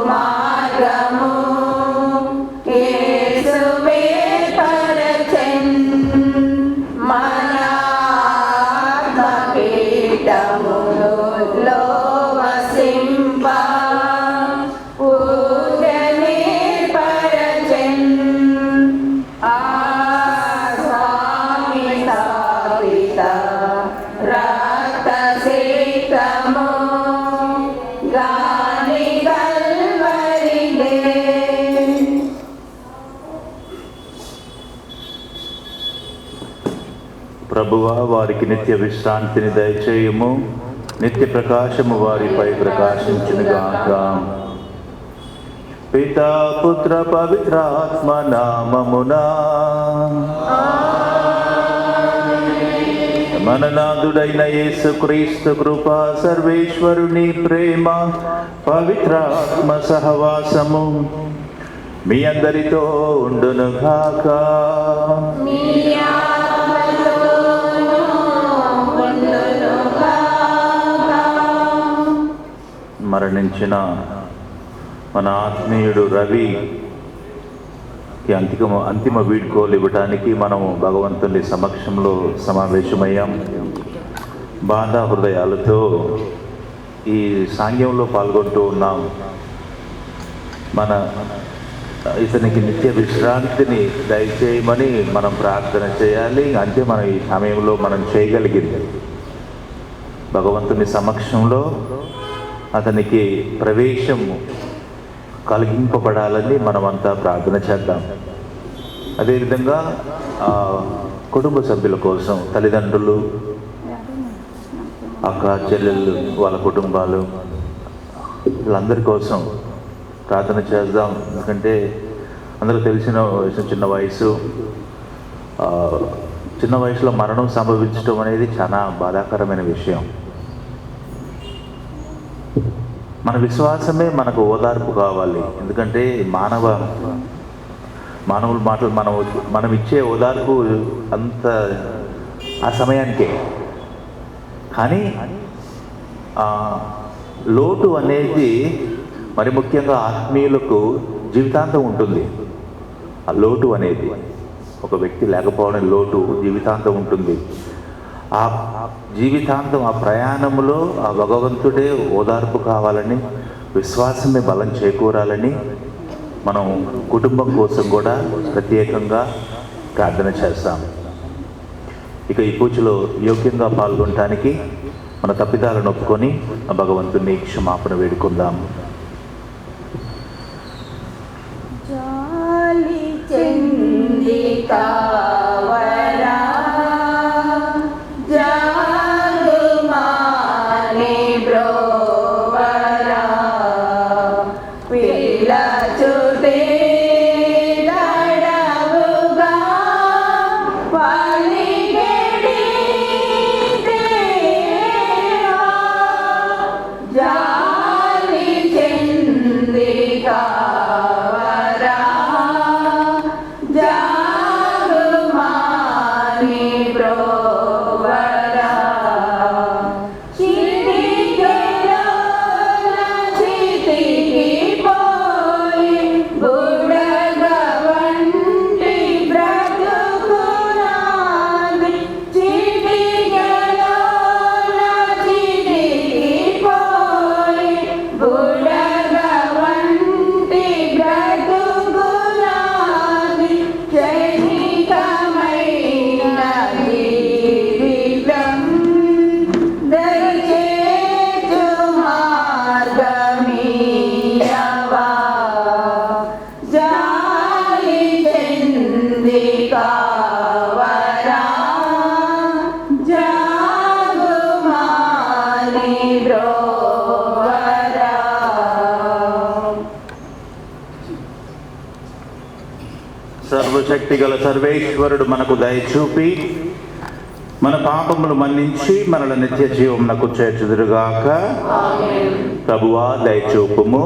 మార్గము యేసువే పరచెన్ మన ఆత్మపీఠములో వసింప పూజనే పరచెన్ ఆ స్వామి స్థాపిత రక్తశీతము గాని కల్వరిదే. ప్రభువా వారికి నిత్య విశ్రాంతిని దయచేయము, నిత్య ప్రకాశము వారిపై ప్రకాశించునుగాక. పితా పుత్ర పవిత్రాత్మ నామమునా మననాథుడైన యేసుక్రీస్తు కృప, సర్వేశ్వరుని ప్రేమ, పవిత్రాత్మ సహవాసము మీ అందరితో ఉండునుగాక. మరణించిన మన ఆత్మీయుడు రవికి అంతిమ వీడ్కోలు ఇవ్వటానికి మనము భగవంతుని సమక్షంలో సమావేశమయ్యాం. బాధ హృదయాలతో ఈ సాంగ్యంలో పాల్గొంటూ ఉన్నాం. ఇతనికి నిత్య విశ్రాంతిని దయచేయమని మనం ప్రార్థన చేయాలి. అంతే మనం ఈ సమయంలో మనం చేయగలిగింది. భగవంతుని సమక్షంలో అతనికి ప్రవేశం కలిగింపబడాలని మనమంతా ప్రార్థన చేద్దాం. అదేవిధంగా కుటుంబ సభ్యుల కోసం, తల్లిదండ్రులు, అక్క చెల్లెళ్ళు, వాళ్ళ కుటుంబాలు, వీళ్ళందరి కోసం ప్రార్థన చేద్దాం. ఎందుకంటే అందరూ తెలిసిన చిన్న వయసులో మరణం సంభవించడం అనేది చాలా బాధాకరమైన విషయం. మన విశ్వాసమే మనకు ఓదార్పు కావాలి. ఎందుకంటే మానవుల మాటలు మనం ఇచ్చే ఓదార్పు అంత ఆ సమయానికే. కానీ లోటు అనేది మరి ముఖ్యంగా ఆత్మీయులకు జీవితాంతం ఉంటుంది. ఆ లోటు అనేది ఒక వ్యక్తి లేకపోవడం లోటు జీవితాంతం ఉంటుంది. ఆ జీవితాంతం ఆ ప్రయాణంలో ఆ భగవంతుడే ఓదార్పు కావాలని, విశ్వాసమే బలం చేకూరాలని మనం కుటుంబం కోసం కూడా ప్రత్యేకంగా ప్రార్థన చేస్తాం. ఇక ఈ పూజలో యోగ్యంగా పాల్గొనటానికి మన తప్పిదాలను ఒప్పుకొని ఆ భగవంతుని క్షమాపణ వేడుకుందాం. జాలి చెంది కావరా జాగుమాని బ్రోవరా పిలచుటే దడవుగా పలికెడి దేవా జాలి చెంది కావరా జాగుమాని బ్రోవరా చిటికెలో చితికి పోయి బుడగ వంటి బ్రతుకునాది చిటికెలో చితికి పోయి బుడగ వంటి బ్రతుకునాది క్షణికమైన జీవితం దయచేచు మార్గమీయవా జాలి చెంది కావరా జాగుమాని బ్రోవరా. సర్వశక్తి గల సర్వేశ్వరుడు మనకు దయ చూపి మన పాపములు మన్నించి మనల నిత్య జీవమునకు చేర్చుదురుగాక. ప్రభువా దయచూపుము,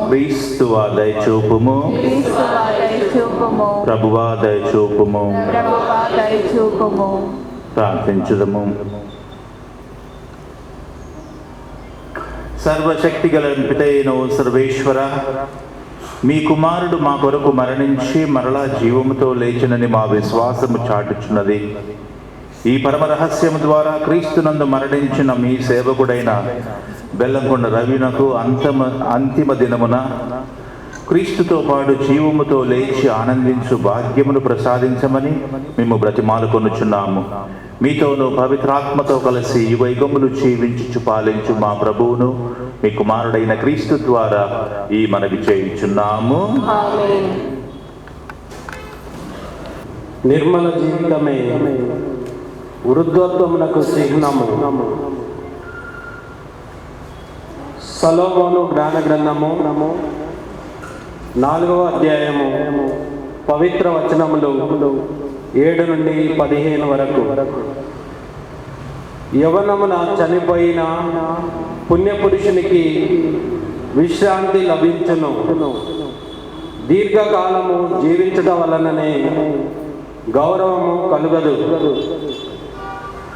క్రీస్తువా దయచూపుము, ప్రభువా దయచూపుము. ప్రార్థించుదము. సర్వశక్తి గల పితైన సర్వేశ్వర, మీ కుమారుడు మా కొరకు మరణించి మరలా జీవముతో లేచినని మా విశ్వాసము చాటుచున్నది. ఈ పరమ రహస్యము ద్వారా క్రీస్తునందు మరణించిన మీ సేవకుడైన బెల్లంకొండ రవినకు అంతిమ దినమున క్రీస్తుతో పాటు జీవముతో లేచి ఆనందించు భాగ్యమును ప్రసాదించమని మేము బ్రతిమాలుకొనుచున్నాము. మీతోనూ పవిత్రాత్మతో కలిసి యుగయుగములు జీవించుచు పాలించు మా ప్రభువును మీ కుమారుడైన క్రీస్తు ద్వారా ఈ మనవి చేయుచున్నాము. నిర్మల జీవితమే వృద్ధత్వమునకు చిహ్నము. సొలొమోను జ్ఞాన గ్రంథము 4వ అధ్యాయము పవిత్ర వచనములు 7 నుండి 15 వరకు. యవనమున చనిపోయిన పుణ్యపురుషునికి విశ్రాంతి లభించును. దీర్ఘకాలము జీవించడం వలననే గౌరవము కలుగదు.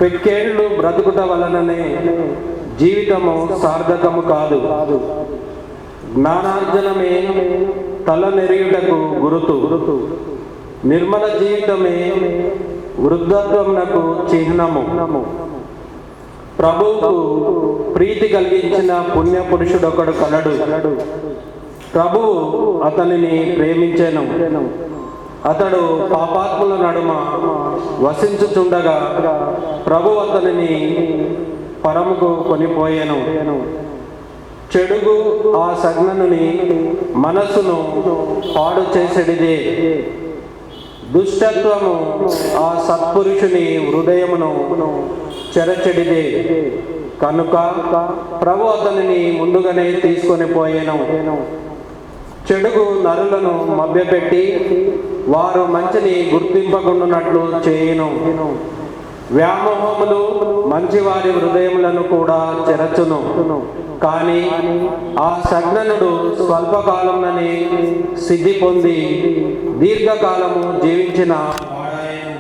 పెక్కేళ్ళు బ్రతుకుట వలననే జీవితము సార్థకము కాదు. జ్ఞానార్జనమే తల నెరియుటకు గురుతు. నిర్మల జీవితమే వృద్ధత్వమునకు చిహ్నము. ప్రభువుకు ప్రీతి కలిగించిన పుణ్య పురుషుడొకడు కలడు. ప్రభువు అతనిని ప్రేమించెను. అతడు పాపాత్ముల నడుమ వసించుచుండగా ప్రభు అతనిని పరముకు కొనిపోయెను. చెడుగు ఆ సజ్ఞనుని మనస్సును పాడు చేసేడిదే. దుష్టత్వము ఆ సత్పురుషుని హృదయమును చెరచెడిదే. కనుక ప్రభు అతనిని ముందుగానే తీసుకొని పోయెను. చెడుగు నరులను మభ్యపెట్టి వారు మంచిని గుర్తింపకుండానట్లు చేయును. వ్యామోహములు మంచివారి హృదయములను కూడా చెరచును. కానీ ఆ సజ్ఞనుడు స్వల్పకాలంలోనే సిద్ధి పొంది దీర్ఘకాలము జీవించిన వాడాయను.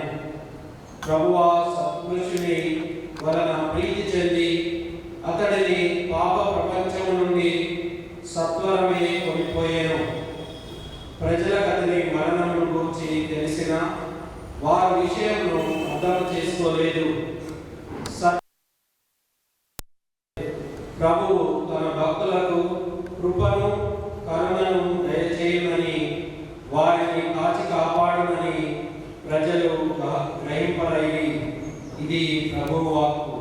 ప్రభువా సత్పురుషుని వలన ప్రీతి చెంది అతడిని పాప ప్రపంచము నుండి సత్వరమే కొనిపోయాను. ప్రజలకు అతని మరణమును గురించి తెలిసిన వారి విషయమును అర్థం చేసుకోలేదు. ప్రభువు తన భక్తులకు కృపను కరుణను దయచేయమని వారిని కాచి కాపాడుమని ప్రజలు గ్రహింపరై. ఇది ప్రభువు వాక్కు.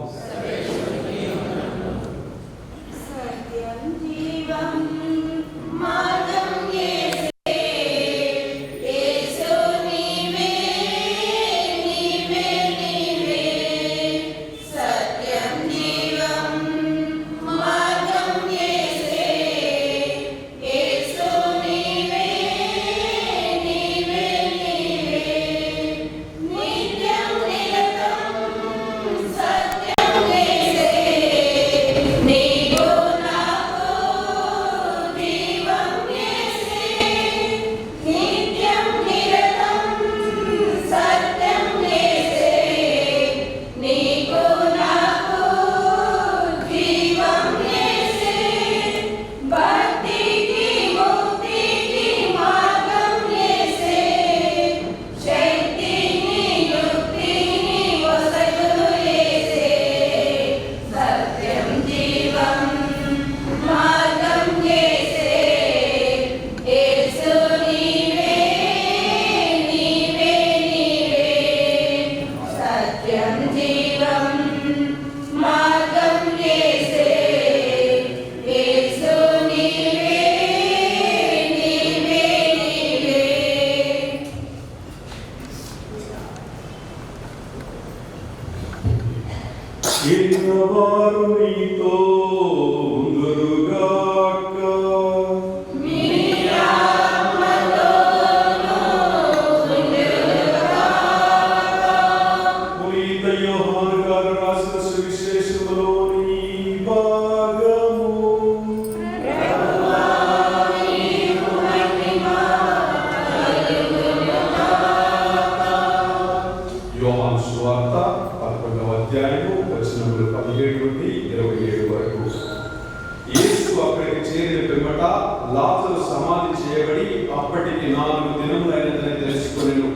పిమ్మట లాజరు సమాధి చేయబడి అప్పటికి 4 దినములైనదని తెలుసుకొనెను.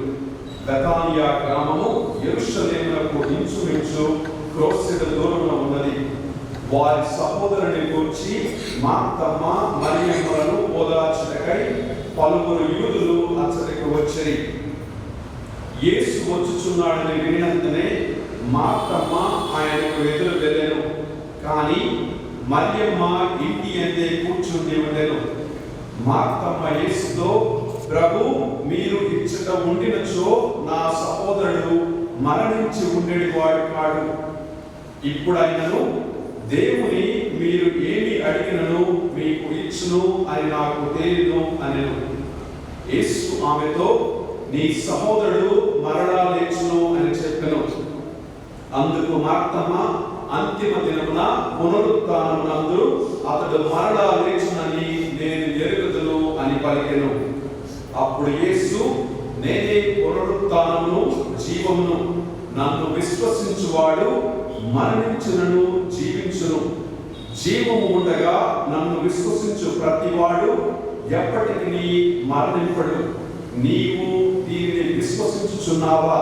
బెతానియా గ్రామము యెరూషలేమునకు ఇంచుమించు క్రోసెడు దూరమున ఉన్నది. వారి సహోదరుని గూర్చి మార్తమ్మ మరియమ్మలను ఓదార్చుటకై పలువురు యూదులు అచ్చటికి వచ్చిరి. యేసు వచ్చుచున్నాడని వినినంతనే మార్తమ్మ ఆయనకు ఎదురు వెళ్ళెను. కానీ మరియమ్మ ఇంటి అందే కూర్చుండి ఉండెను. మార్తమ్మ యేసుతో, ప్రభు, మీరు ఇచ్చట ఉండినచో నా సహోదరుడు మరణించి ఉండేది వాడు కాడు. ఇప్పుడైనను దేవుని మీరు ఏమి అడిగినను మీకు ఇచ్చును అని నాకు తెలియను అనెను. యేసు ఆమెతో, నీ సహోదరుడు మరలా లేచును అని చెప్పెను. అందుకు మార్తమ్మ, అంతిమ దినమున పునరుత్థానమునందు అతడు మరలా లేచునని నేను ఎరుగుదును అని పలికెను. అప్పుడు యేసు, నేనే పునరుత్థానమును జీవమును. నన్ను విశ్వసించువాడు మరణించునను జీవించును. జీవము ఉండగా నన్ను విశ్వసించు ప్రతివాడు ఎప్పటికీ మరణింపడు. నీవు దీనిని విశ్వసించుచున్నావా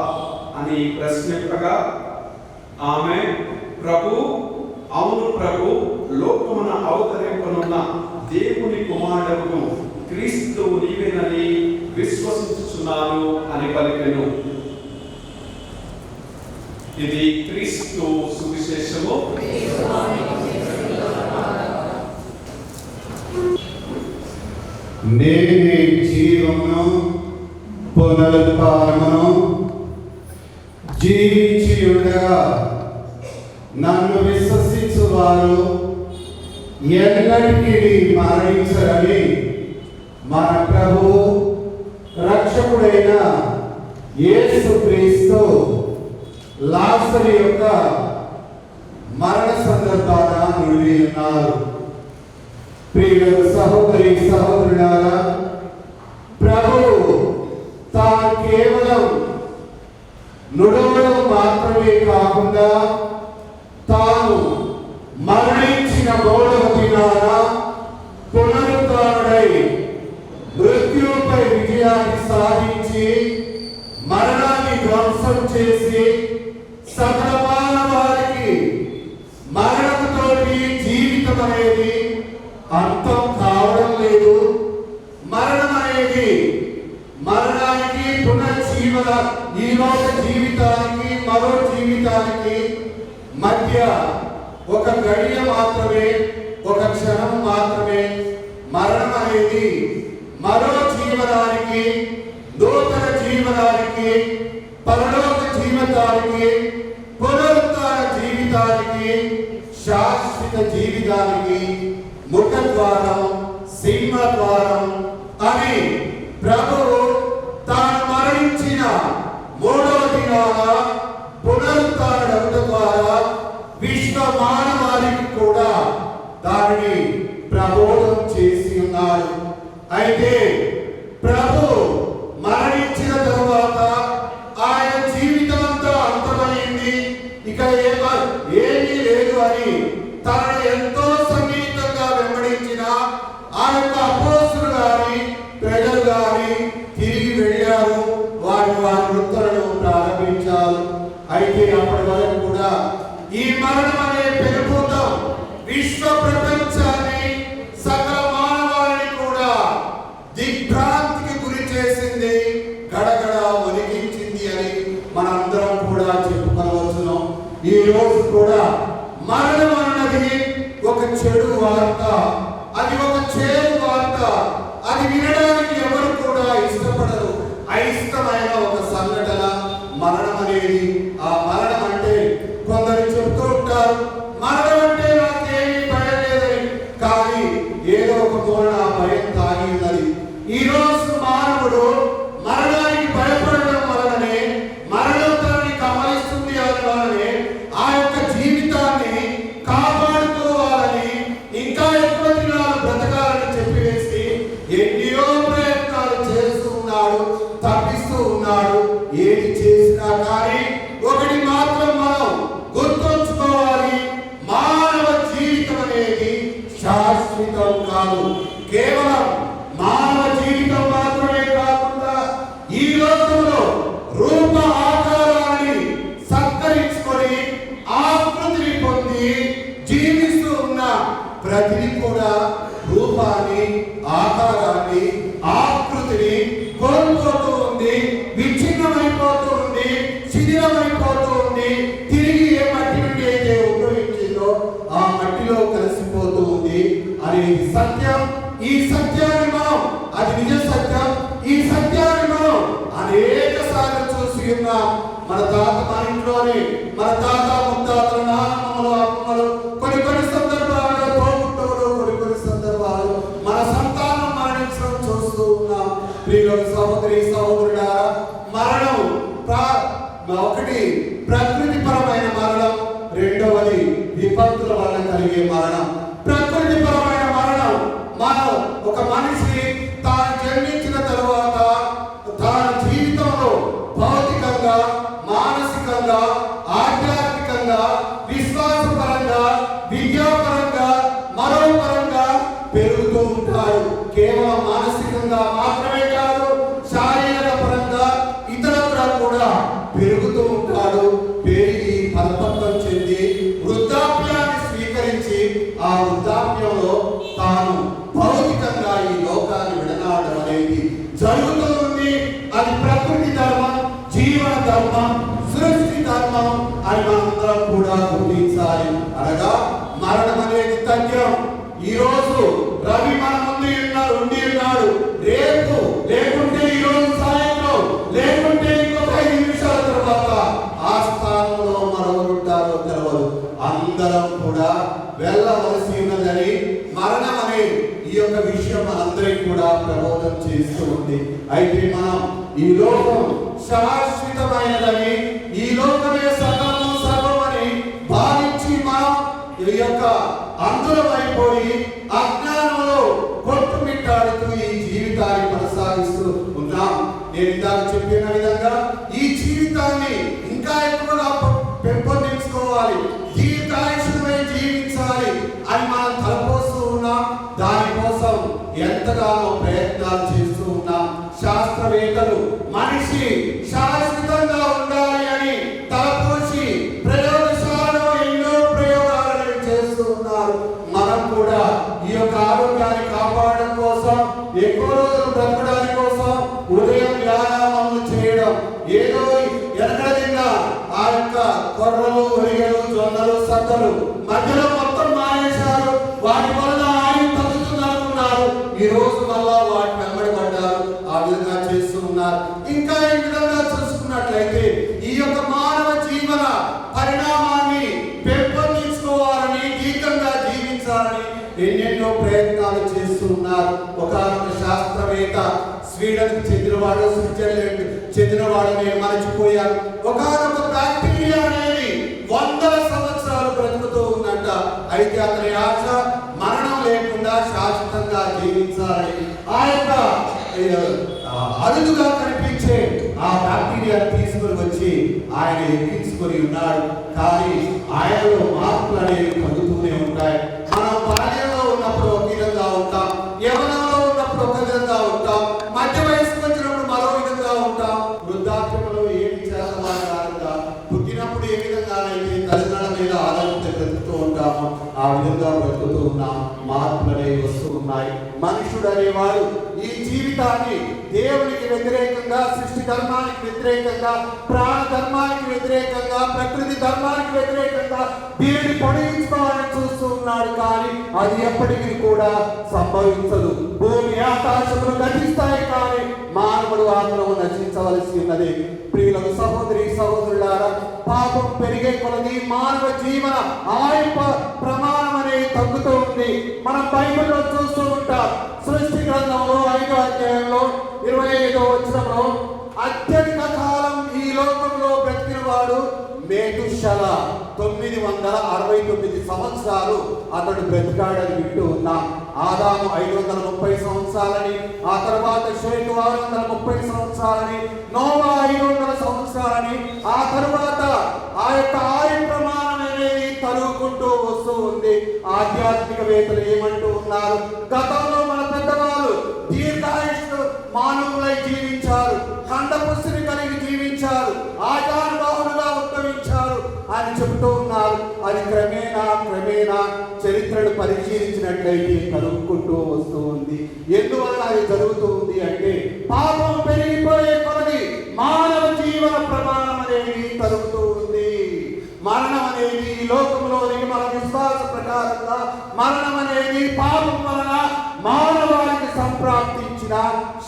అని ప్రశ్నింపగా ఆమె, ప్రభు, అవును ప్రభు, లోకమున అవతరింపనున్న దేవుని కుమారుడవు క్రీస్తువు నీవేనని విశ్వసించుచున్నాను అని పలికెను. ఇది క్రీస్తు సువిశేషము. నేనే జీవమును పునరుత్థానమును. జీవించి ఉండగా నన్ను విశ్వసించువారు ఎన్నటికీ మరణించరని మన ప్రభువు రక్షకుడైన యేసుక్రీస్తు లాజరు యొక్క మరణ సందర్భాన నుడివి ఉన్నారు. ప్రియ సహోదరి సహోదరులారా, ప్రభువు తాను కేవలం నుడవడం మాత్రమే కాకుండా తాను మరణించిన 3వ దినాన పునరుత్థానుడై మృత్యుపై విజయాన్ని సాధించి మరణాన్ని ధ్వంసం చేసి సకల మానవాళికి మరణంతోటి జీవితం అనేది అంతం కావడం లేదు. మరణం అనేది మరణానికి పునర్జీవన, ఈ లోక జీవితానికి మరో జీవితానికి మధ్య ఒక గడియ మాత్రమే, ఒక క్షణం మాత్రమే. మరణం అనేది మరో జీవనానికి, నూతన జీవనానికి, పరలోక జీవితానికి, పునరుత్థాన జీవితానికి, శాశ్వత జీవితానికి ముఖద్వారం, సింహద్వారం అని ప్రభువు తాను మరణించిన 3వ దినాన పునరుత్థానముల ద్వారా విశ్వ మానవాళికి కూడా దానిని ప్రబోధం చేసి ఉన్నారు. అయితే ప్రభు మరణించిన తరువాత ఆయన జీవితం అంతా అంతమైంది, ఇక ఏమీ లేదు అని తనను ఎంతో సన్నిహితంగా వెంబడించిన ఆ యొక్క అపోస్తులు గాని ప్రజలు గాని తిరిగి వెళ్ళారు. వారి వృత్తులను ప్రారంభించారు. అయితే అప్పటి వరకు కూడా ఈ మరణం అనే పెనుభూతం విశ్వ ప్రపంచాన్ని, సకల మానవాళిని కూడా దిగ్భ్రాంతికి గురి చేసింది, గడగడ వణికించింది అని మనందరం కూడా చెప్పుకోవచ్చును. ఈ రోజు కూడా మరణం అన్నది ఒక చెడు వార్త, అది ఒక చేదు వార్త. అది వినడానికి ఎవరు కూడా ఇష్టపడరు. అయిష్టమైన ఒక సంఘటన మరణం అనేది. ఆ మరణం అంటే కొందరు చెప్తూ ఉంటారు, మరణం అంటే నాకేమీ భయం లేదని. కానీ ఏదో ఒక మూలన భయం తాగి ఉన్నది. ఈ రోజు మానవుడు మరణానికి భయపడడం వలననే, మరణం తనని కమలిస్తుంది అని వలనే ఆ యొక్క జీవితాన్ని కాపాడుకోవాలని, ఇంకా ఎక్కువ దినాలు బ్రతకాలని చెప్పివేసి ఎన్నో ప్రయత్నాలు చేస్తూ ఉన్నాడు, తప్పిస్తూ ఉన్నాడు. ఏది చేసినా కానీ ఒకటి మాత్రం మనం గుర్తుంచుకోవాలి, మానవ జీవితం అనేది శాశ్వతం కాదు. కేవలం మానవ జీవితం మాత్రమే కాకుండా ఈ లోకంలో రూప ఆకారాన్ని సత్కరించుకొని ఆకృతిని పొంది జీవిస్తూ ఉన్న ప్రతిని కూడా రూపాన్ని, ఆకారాన్ని, ఆకృతిని కోల్పోతూ ఉంది, విచ్ఛిన్నమైపోతూ ఉంది, శిథిలమైపోతూ ఉంది. తిరిగి ఏ మట్టి నుండి అయితే ఉద్భవించిందో ఆ మట్టిలో కలిసిపోతూ ఉంది అనేది సత్యం. ఈ సత్యాన్ని మనం, అది నిజ సత్యం, ఈ సత్యాన్ని మనం అనేక సార్లు చూసి ఉన్నాం. మన తాత, మన ఇంట్లోనే మన తాత ముత్తాతలు, నాన్నమ్మలు, అమ్మలు, కొన్ని సందర్భాల్లో తోబుట్టువులు, కొన్ని సందర్భాలు మన సంతానం మరణించడం చూస్తూ ఉన్నాం. ప్రియుల సహోదరి సహోదరుడా, మరణం ఒకటి ప్రకృతి పరమైన మరణం, రెండవది విపత్తుల వల్ల కలిగే మరణం. ప్రకృతి పరమైన మరణం ఒక మనిషి తాను జన్మించిన తరువాత తన జీవితంలో భౌతికంగా, మానసికంగా, ఆధ్యాత్మికంగా, విశ్వాసపరంగా, విద్యాపరంగా, మరోపరంగా పెరుగుతూ ఉంటాడు. కేవలం మానసికంగా మాత్రమే కాదు, శారీరక పరంగా ఇతరత్రా కూడా పెరుగుతూ ఉంటాడు. పెరిగి పరిపక్వం చెంది వృద్ధాప్యాన్ని స్వీకరించి ఆ వృద్ధాప్యంలో తాను భౌతికంగా ఈ లోకాన్ని విడనాడడం అనేది జరుగుతుంది. అది ప్రకృతి ధర్మం, జీవన ధర్మం, సృష్టి ధర్మం అని మనందరం కూడా గుర్తించాలి. అనగా మరణం అనేది తథ్యం. ఈ రోజు రవి మన ముందు ఉండి ఉన్నాడు, రేపు లేకుంటే ఈ రోజు సాయంత్రం, లేకుంటే ఇంకొక 5 నిమిషాల తర్వాత ఆ స్థానంలో మరొకరు ఉంటారో తెలవదు. అందరం కూడా వెళ్ళవలసి ఉన్నదని మరణం అనే ఈ యొక్క విషయం మనందరికీ కూడా ప్రబోధం చేస్తూ ఉంది. అయితే మనం ఈ లోకం శాశ్వతమైనదని, ఈ లోకమే సర్వమని భావించి మనం ఈ యొక్క అంధులమైపోయి అజ్ఞానంలో కొట్టుమిట్టాడుతూ ఈ జీవితాన్ని కొనసాగిస్తూ ఉన్నాం. నేను ఇందాక చెప్పిన విధంగా ఈ జీవితాన్ని ఇంకా ఎక్కువగా పెంపొందించుకోవాలి, జీవితాయుష్యమై జీవించాలి అని మనం తలపోస్తూ ఉన్నాం. దానికోసం ఎంతగానో ప్రయత్నాలు చేస్తూ ఉన్నాం. శాస్త్రవేత్తలు మనిషి శాశ్వతంగా ఉండాలి అని తలపోసి ప్రయోగశాలలో ఎన్నో ప్రయోగాలను చేస్తూ ఉన్నారు. మనం కూడా ఈ యొక్క ఆరోగ్యాన్ని కాపాడడం కోసం, ఎక్కువ రోజులు బ్రతకడానికి కోసం ఉదయం వ్యాయామం చేయడం, ఏదో ఎనకడిన ఆ యొక్క కొర్రలు, ఒరిగలు, జొన్నలు, సద్దలు మధ్యలో మొత్తం మానేశారు. వాటి వల్ల ఆయన తగ్గుతుంది అనుకున్నారు. ఈ రోజు మళ్ళా వాటి వెంబడి పడ్డారు. ఆ విధంగా చేస్తూ ఉన్నారు. ఇంకా ఈ విధంగా చూసుకున్నట్లయితే ఈ యొక్క మానవ జీవన పరిణామాన్ని పెంపొందించుకోవాలని, దీర్ఘంగా జీవించాలని ఎన్నెన్నో ప్రయత్నాలు చేస్తూ ఉన్నారు. ఒకనొక శాస్త్రవేత్త, స్వీడన్ చెందినవాడు, స్విట్జర్లాండ్ చెందినవాడు, నేను మరచిపోయాను. ఒకనొక బ్యాక్టీరియా అనేది 100 సంవత్సరాలు బ్రతుకుతూ ఉందంట. అయితే అతని ఆశ మరణం లేకుండా శాశ్వతంగా జీవించాలని. ఆ యొక్క అరుదుగా కనిపించే ఆ బ్యాక్టీరియా తీసుకుని వచ్చి ఆయన ఎక్కించుకొని ఉన్నాడు. కానీ ఆయనలో మార్పులు అనేవి కలుగుతూనే ఉంటాయి. మనం బాల్యంలో ఉన్నప్పుడు ఒక విధంగా ఉంటాం, యవ్వనంలో ఉన్నప్పుడు ఒక విధంగా ఉంటాం, మధ్య వయసుకు వచ్చినప్పుడు మరో విధంగా ఉంటాం, వృద్ధాప్యంలో ఏమి చేస్తామన్నా పుట్టినప్పుడు ఏ విధంగానైతే తల్లిదండ్రుల మీద ఆధారపడి బ్రతుకుతూ ఉంటామో ఆ విధంగా బ్రతుకుతూ ఉన్నాం. మార్పులు అనేవి వస్తూ ఉన్నాయి. మనుషుడు అనేవాడు ఈ జీవితాన్ని దేవునికి వ్యతిరేకంగా, సృష్టి ధర్మానికి వ్యతిరేకంగా, ప్రాణ ధర్మానికి వ్యతిరేకంగా, ప్రకృతి ధర్మానికి వ్యతిరేకంగా దీనిని పొడిగించుకోవాలని చూస్తూ ఉన్నాడు. కానీ అది ఎప్పటికీ కూడా సంభవించదు. భూమి ఆకాశములు నశిస్తాయి, కానీ మానవుడు ఆత్మను నశించవలసి ఉన్నది. ప్రియులకు సహోదరి సహోదరులారా, పాపం పెరిగే కొలది మానవ జీవన ఆయుష్ ప్రమాణం అనేది తగ్గుతూ ఉంది. మనం బైబిల్లో చూస్తూ ఉంటాం. సృష్టి గ్రంథంలో 5వ అధ్యాయంలో 25వ వచనంలో అత్యధిక కాలం ఈ లోకంలో బ్రతికిన వాడు మేతుషల 969 సంవత్సరాలు అతడు బ్రతికాడని వింటూ ఉన్నాం. ఆదాము 530 సంవత్సరాలని, ఆ తర్వాత షేతు 630 సంవత్సరాలని, నోవా 500 సంవత్సరాలని, ఆ తర్వాత ఆ యొక్క ఆయు ప్రమాణం అనేది తరుగుకుంటూ వస్తూ ఉంది. ఆధ్యాత్మికవేత్తలు ఏమంటూ ఉన్నారు? గతంలో మన పెద్దవాళ్ళు దీర్ఘాయుష్ను మానవులై జీవించారు, కండపుష్టిని కలిగి జీవించారు, ఆచారబాహులుగా ఉద్భవించారు అని చెబుతూ ఉన్నారు. అది క్రమేణా చరిత్రను పరిశీలించినట్లయితే తరుగుకుంటూ వస్తూ ఉంది. ఎందువల్ల అది జరుగుతూ ఉంది అంటే పాపం పెరిగిపోయే కొలది మానవ జీవన ప్రమాణం అనేది తరుగుతూ ఉంది. మరణం అనేది ఈ లోకంలోని మన విశ్వాస ప్రకారంగా మరణం అనేది పాపం వలన మానవానికి సంప్రాప్తించిన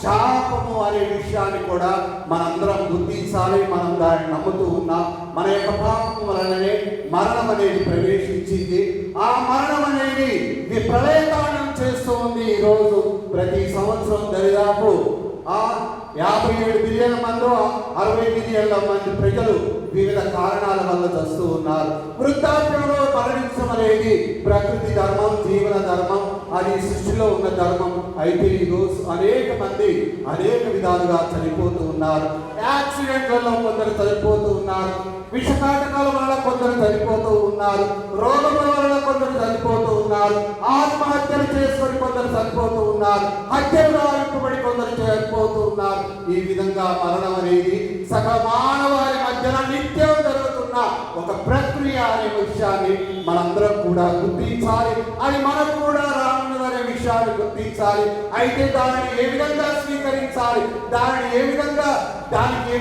శాపము అనే విషయాన్ని కూడా మనందరం గుర్తించాలి. మనం దాన్ని నమ్ముతూ ఉన్నాం. మన యొక్క పాపం వలననే మరణం అనేది ప్రవేశించింది. ఆ మరణం అనేది ప్రళయతాండం చేస్తూ ఉంది. ఈరోజు ప్రతి సంవత్సరం దరిదాపు 57 బిలియన్ల మంది 60 బిలియన్ల మంది ప్రజలు వివిధ కారణాల వల్ల చస్తూ ఉన్నారు. వృద్ధాప్యంలో మరణించడం అనేది ప్రకృతి ధర్మం, జీవన ధర్మం, అది సృష్టిలో ఉన్న ధర్మం. అయితే ఈరోజు అనేక మంది అనేక విధాలుగా చనిపోతూ ఉన్నారు. యాక్సిడెంట్లలో కొందరు చనిపోతూ ఉన్నారు, విషకాటకాల వల్ల కొందరు చనిపోతూ ఉన్నారు, రోగముల వల్ల కొందరు చనిపోతూ ఉన్నారు, ఆత్మహత్యలు చేసుకొని కొందరు చనిపోతూ ఉన్నారు, హత్యలు ఆరోపబడి కొందరు చనిపోతూ ఉన్నారు. ఈ విధంగా మరణం అనేది సకల మానవాళి మధ్యన నిత్యం జరుగుతున్న ఒక ప్రక్రియ అనే విషయాన్ని మనందరం కూడా గుర్తించాలి. అది మనకు కూడా రానున్నదనే విషయాన్ని గుర్తించాలి. అయితే దానిని ఏ విధంగా స్వీకరించాలి, దానికి ఏ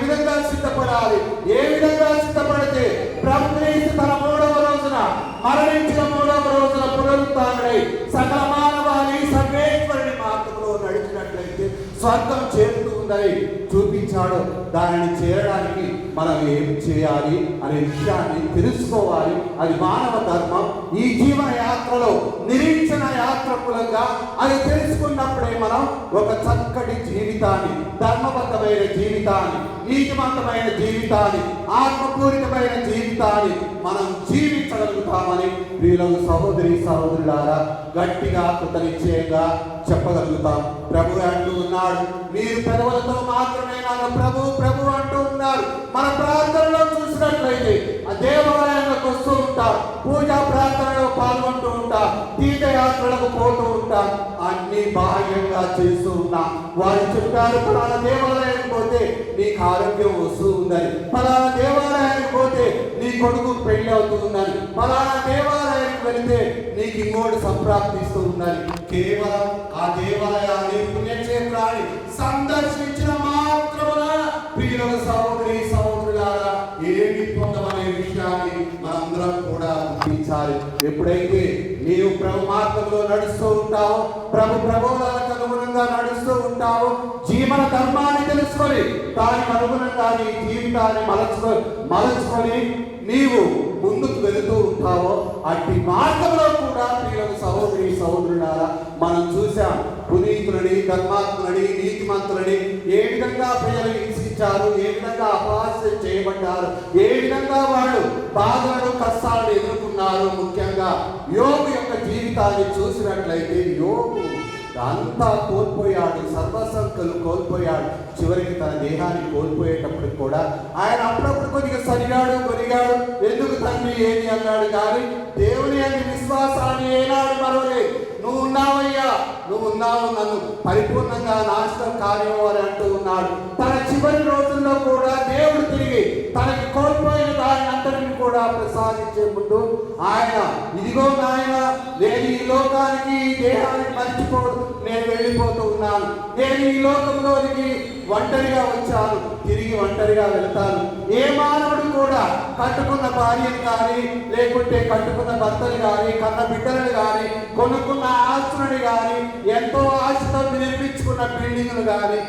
విధంగా సిద్ధపడాలి, ఏ విధంగా సిద్ధపడితే ప్రభువు తన 3వ రోజున మరణించిన 3వ రోజున పునరుత్థానుడై సకల మానవాళి సర్వేశ్వరుని మార్గంలో నడిచినట్లయితే స్వర్గం చేరుతుందని చూపించాడు. దానిని చేరడానికి మనం ఏం చేయాలి అనే విషయాన్ని తెలుసుకోవాలి. అది మానవ ధర్మం. ఈ జీవన యాత్రలో నిరీక్షణ యాత్రకులంగా అది తెలుసుకున్నప్పుడే మనం ఒక చక్కటి జీవితాన్ని, ధర్మబద్ధమైన జీవితాన్ని, నీతిమంతమైన జీవితాన్ని, ఆత్మపూరితమైన జీవితాన్ని మనం జీవించగలుగుతామని ప్రియులకు సహోదరి సహోదరులారా గట్టిగా కృతనిశ్చయంగా చెప్పగలుగుతాం. ప్రభు అంటూ ఉన్నాడు, మీరు పెదవులతో మాత్రమే నన్ను ప్రభు ప్రభు అంటూ ఉన్నారు. మన ప్రార్థనలో చూసినట్లయితే ఆ దేవాలయాలకు వస్తూ ఉంటాం, పూజా ప్రార్థనలో పాల్గొంటూ ఉంటాం, తీర్థయాత్రలకు పోతూ ఉంటాం, అన్ని బాహ్యంగా చేస్తూ ఉన్నాం. వారు చెప్పారు ఫలానా దేవాలయానికి పోతే నీకు ఆరోగ్యం వస్తూ ఉందని, ఫలానా దేవాలయానికి పోతే నీ కొడుకు పెళ్లి అవుతుందని, ఫలానా దేవాలయానికి వెళితే నీకు ఇంకోటి సంప్రాప్తిస్తూ ఉందని. కేవలం ఆ దేవాలయాన్ని పుణ్యక్షేత్రాన్ని సందర్శించిన మాత్రమున ప్రియుల సహోదరి సహోదరులారా ఏమి పొందమనే విషయాన్ని మనందరం కూడా గుర్తించాలి. ఎప్పుడైతే నీవు ప్రభు మార్గంలో నడుస్తూ ఉంటావో, ప్రభు ప్రబోధాలకు అనుగుణంగా నడుస్తూ ఉంటావో, జీవన ధర్మాన్ని తెలుసుకొని దానికి అనుగుణంగా నీ జీవితాన్ని మలచుకొని నీవు ముందుకు వెళుతూ ఉంటావో, అట్టి మార్గంలో కూడా ప్రియులకు సహోదరి సహోదరులారా మనం చూసాం. పునీతులని, ధర్మాత్ములని, నీతిమంతులని ఏ విధంగా ప్రజలు హింసించారు, ఏ విధంగా అపహాస్యం చేయబడ్డారు, ఏ విధంగా వాళ్ళు బాధలను కష్టాలను ఎదుర్కొన్నారు. ముఖ్యంగా యోగు యొక్క జీవితాన్ని చూసినట్లయితే యోగు అంతా కోల్పోయాడు, సర్వసంఖ్యలు కోల్పోయాడు. చివరికి తన దేహాన్ని కోల్పోయేటప్పుడు కూడా ఆయన అప్పుడప్పుడు కొద్దిగా సరిగాడు కొనిగాడు, ఎందుకు తండ్రి ఏమి అన్నాడు కానీ దేవుని అనే విశ్వాసాన్ని ఏనాడు మరవలేదు. నువ్వు ఉన్నావయ్యా, నువ్వు ఉన్నావు, నన్ను పరిపూర్ణంగా నాశనం కానివ్వాలి అంటూ ఉన్నాడు. తన చివరి రోజుల్లో కూడా దేవుడు తిరిగి తనకి కోల్పోయిన దాని అంతటిని కూడా ప్రసాదించే ముందు ఆయన ఇదిగో నాయన, నేను ఈ లోకానికి ఈ దేహానికి మర్చిపోదు, నేను వెళ్ళిపోతూ ఉన్నాను, నేను ఈ లోకంలోనికి ఒంటరిగా వచ్చాను, తిరిగి ఒంటరిగా వెళ్తాను. ఏ మానవుడు కూడా కట్టుకున్న భార్యను కానీ, లేకుంటే కట్టుకున్న భర్తను కానీ, కన్న బిడ్డలను కానీ, కొనుక్కున్న ఆస్తులను కానీ, ఎంతో ఆశతో నిర్మించుకున్న బిల్డింగ్లు కానీ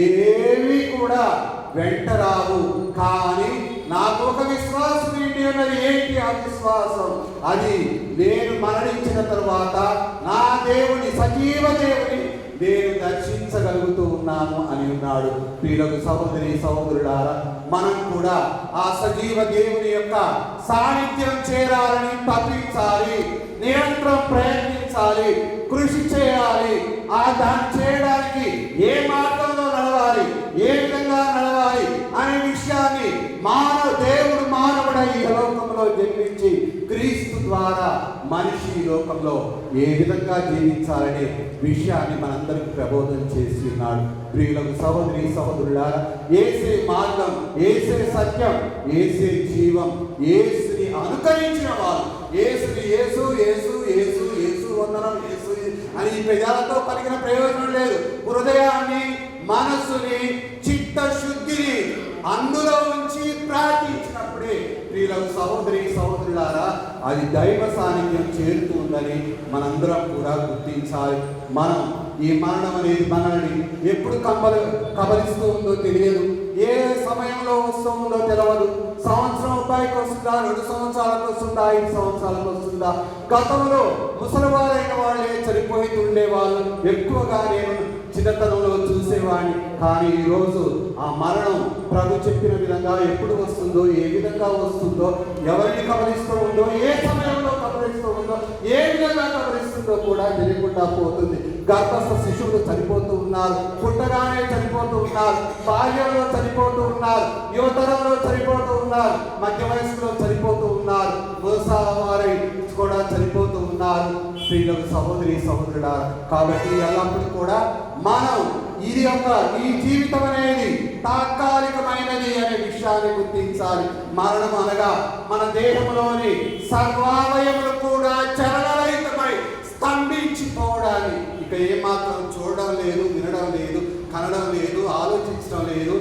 ఏవి కూడా వెంట రావు. కానీ నాకు ఒక విశ్వాసం ఏంటి ఉన్నది. ఏంటి ఆ విశ్వాసం? అది నేను మరణించిన తరువాత నా దేవుని, సజీవ దేవుని నేను దర్శించగలుగుతూ ఉన్నాను అని ఉన్నాడు. ప్రియులకు సహోదరి సహోదరులారా మనం కూడా ఆ సజీవ దేవుని యొక్క సాన్నిధ్యం చేరాలని తప్పించాలి, నిరంతరం ప్రయత్నించాలి, కృషి చేయాలి. ఆ దాన్ని చేయడానికి ఏ మార్గంలో నడవాలి, ఏ విధంగా నడవాలి అనే విషయాన్ని దేవుడు మానవుడై ఈ లోకంలో జన్మించి క్రీస్తు మనిషి ఈ లోకంలో ఏ విధంగా జీవించాలనే విషయాన్ని మనందరికి ప్రబోధన చేసి ఉన్నాడు. ప్రియులకు సహోదరి సహోదరులారా, యేసే మార్గం, యేసే సత్యం, యేసే జీవం, యేసుని అనుకరించిన వారు, యేసుని యేసు యేసు యేసు యేసు వందనం యేసు అని పెదాలతో పలికిన ప్రయోజనం లేదు. హృదయాన్ని, మనస్సుని, చిత్తశుద్ధిని అందులో ఉంచి ప్రార్థించినప్పుడే ప్రియులకు సహోదరి సహోదరులారా అది దైవ సాన్నిధ్యం చేరుతుందని మనందరం కూడా గుర్తించాలి. మనం ఈ మరణం అనేది మనల్ని ఎప్పుడు కబలిస్తూ ఉందో తెలియదు, ఏ సమయంలో వస్తూ ఉందో తెలియదు. సంవత్సరం పైకి వస్తుందా, 2 సంవత్సరాలకు వస్తుందా, 5 సంవత్సరాలకు వస్తుందా? గతంలో ముసలివారైన వాళ్ళే చనిపోతుండే వాళ్ళు ఎక్కువగా నేను చిన్నతనంలో చూసేవాడిని. కానీ ఈరోజు ఆ మరణం ప్రభు చెప్పిన విధంగా ఎప్పుడు వస్తుందో, ఏ విధంగా వస్తుందో, ఎవరిని కబలిస్తూ ఉందో, ఏ సమయంలో కబలిస్తూ ఉందో, ఏ విధంగా కబలిస్తుందో కూడా తెలియకుండా పోతుంది. గర్భస్థ శిశువులు చనిపోతూ ఉన్నారు, పుట్టగానే చనిపోతూ ఉన్నారు, బాల్యంలో చనిపోతూ ఉన్నారు, యువతరంలో చనిపోతూ ఉన్నారు, మధ్య వయసులో చనిపోతూ ఉన్నారు, ముసలివారై కూడా చనిపోతూ ఉన్నారు. స్త్రీలకు సహోదరి సహోదరుడా, కాబట్టి ఎల్లప్పుడూ కూడా మనం ఈ జీవితం అనేది తాత్కాలికమైనది అనే విషయాన్ని గుర్తించాలి. మరణం అనగా మన దేహంలోని సర్వావయములు కూడా చలనరహితమై స్తంభించిపోవడాన్ని ఇక ఏమాత్రం చూడడం లేదు, వినడం లేదు, కనడం లేదు, ఆలోచించడం లేదు,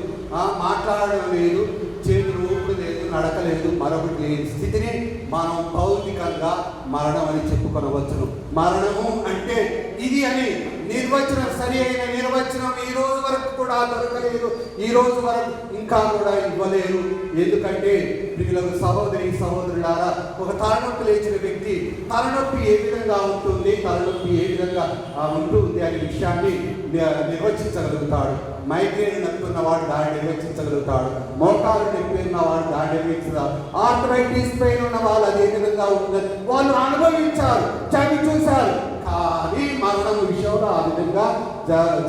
మాట్లాడడం లేదు, చేతులు ఊపిరి లేదు, నడక లేదు, మరొకటి లేని స్థితిని మనం భౌతికంగా మరణం అని చెప్పుకొనవచ్చును. మరణము అంటే ఇది అని నిర్వచనం, సరి అయిన నిర్వచనం ఈ రోజు వరకు కూడా దొరకలేదు, ఈ రోజు వరకు ఇంకా కూడా ఇవ్వలేరు. ఎందుకంటే ప్రియులకు సహోదరి సహోదరులారా, ఒక తలనొప్పి లేచిన వ్యక్తి తలనొప్పి ఏ విధంగా ఉంటుంది, తలనొప్పి ఏ విధంగా ఉంటుంది అనే విషయాన్ని నిర్వచించగలుగుతాడు. మైగ్రేన్ నొప్పున్నవాడు దాన్ని నిర్వచించగలుగుతాడు, మోకాలు నొప్పి ఉన్నవాడు దాన్ని నిర్వహించారు, ఆర్థరైటిస్ పెయిన్ ఉన్న వాళ్ళు అదే విధంగా ఉంటుందని వాళ్ళు అనుభవించారు, చవి చూశారు. కానీ మరణం విషయంలో ఆ విధంగా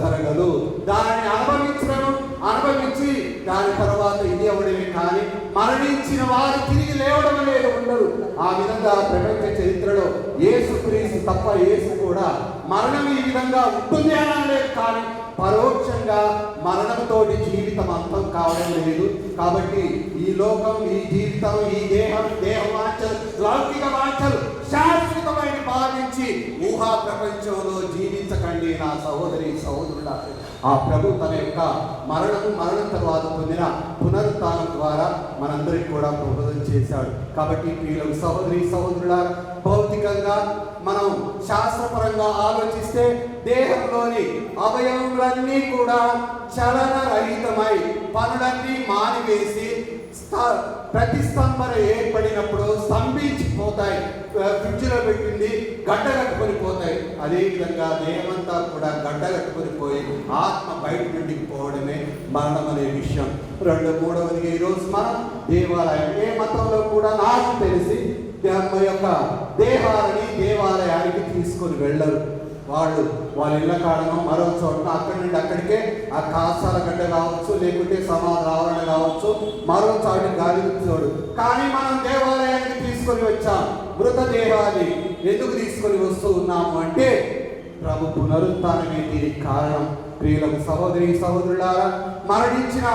జరగదు. దాన్ని అనుభవించి దాని తర్వాత ఇది అవడమే కానీ మరణించిన వారు తిరిగి లేవడం అనేది ఉండదు. ఆ విధంగా ప్రపంచ చరిత్రలో యేసుక్రీస్తు తప్ప యేసు కూడా మరణం ఈ విధంగా ఉంటుంది అనలేదు. కానీ పరోక్షంగా మరణంతోటి జీవితం అంతం కావడం లేదు. కాబట్టి ఈ లోకం, ఈ జీవితం, ఈ దేహ వాంఛలు, లౌకిక వాంఛలు శాశ్వతమైన భావించి ఊహా ప్రపంచంలో జీవించకండి నా సహోదరి సహోదరుడా. ఆ ప్రభు తన యొక్క మరణం తర్వాత పొందిన పునరుత్థానం ద్వారా మనందరికీ కూడా ప్రబోధన చేశాడు. కాబట్టి ప్రియులకు సహోదరి సహోదరుల, భౌతికంగా మనం శాస్త్రపరంగా ఆలోచిస్తే దేహంలోని అవయవములన్నీ కూడా చలనరహితమై పనులన్నీ మానివేసి ప్రతిస్తంభన ఏర్పడినప్పుడు స్తంభించిపోతాయి. ఫ్రిడ్జ్లో పెట్టింది గడ్డ కట్టుకొని పోతాయి. అదేవిధంగా దేహమంతా కూడా గడ్డ కట్టుకొని పోయి ఆత్మ బయట నుండికి పోవడమే మరణం అనే విషయం. మూడవదిగా ఈరోజు మనం దేవాలయం, ఏ మతంలో కూడా నాకు తెలిసి యొక్క దేహాలని దేవాలయానికి తీసుకొని వెళ్ళరు. వాళ్ళ ఇళ్ళ కాడనో మరో చోట అక్కడి నుండి అక్కడికే ఆ కాసాల గడ్డ కావచ్చు, లేకుంటే సమాధి ఆవరణ కావచ్చు, మరో చాటు గాలి చోడు. కానీ మనం దేవాలయానికి తీసుకొని వచ్చాం. మృతదేహాన్ని ఎందుకు తీసుకొని వస్తూ ఉన్నాము అంటే ప్రభు పునరుత్థానమే దీనికి కారణం. ప్రియులకు సహోదరి సహోదరులారా, మరణించిన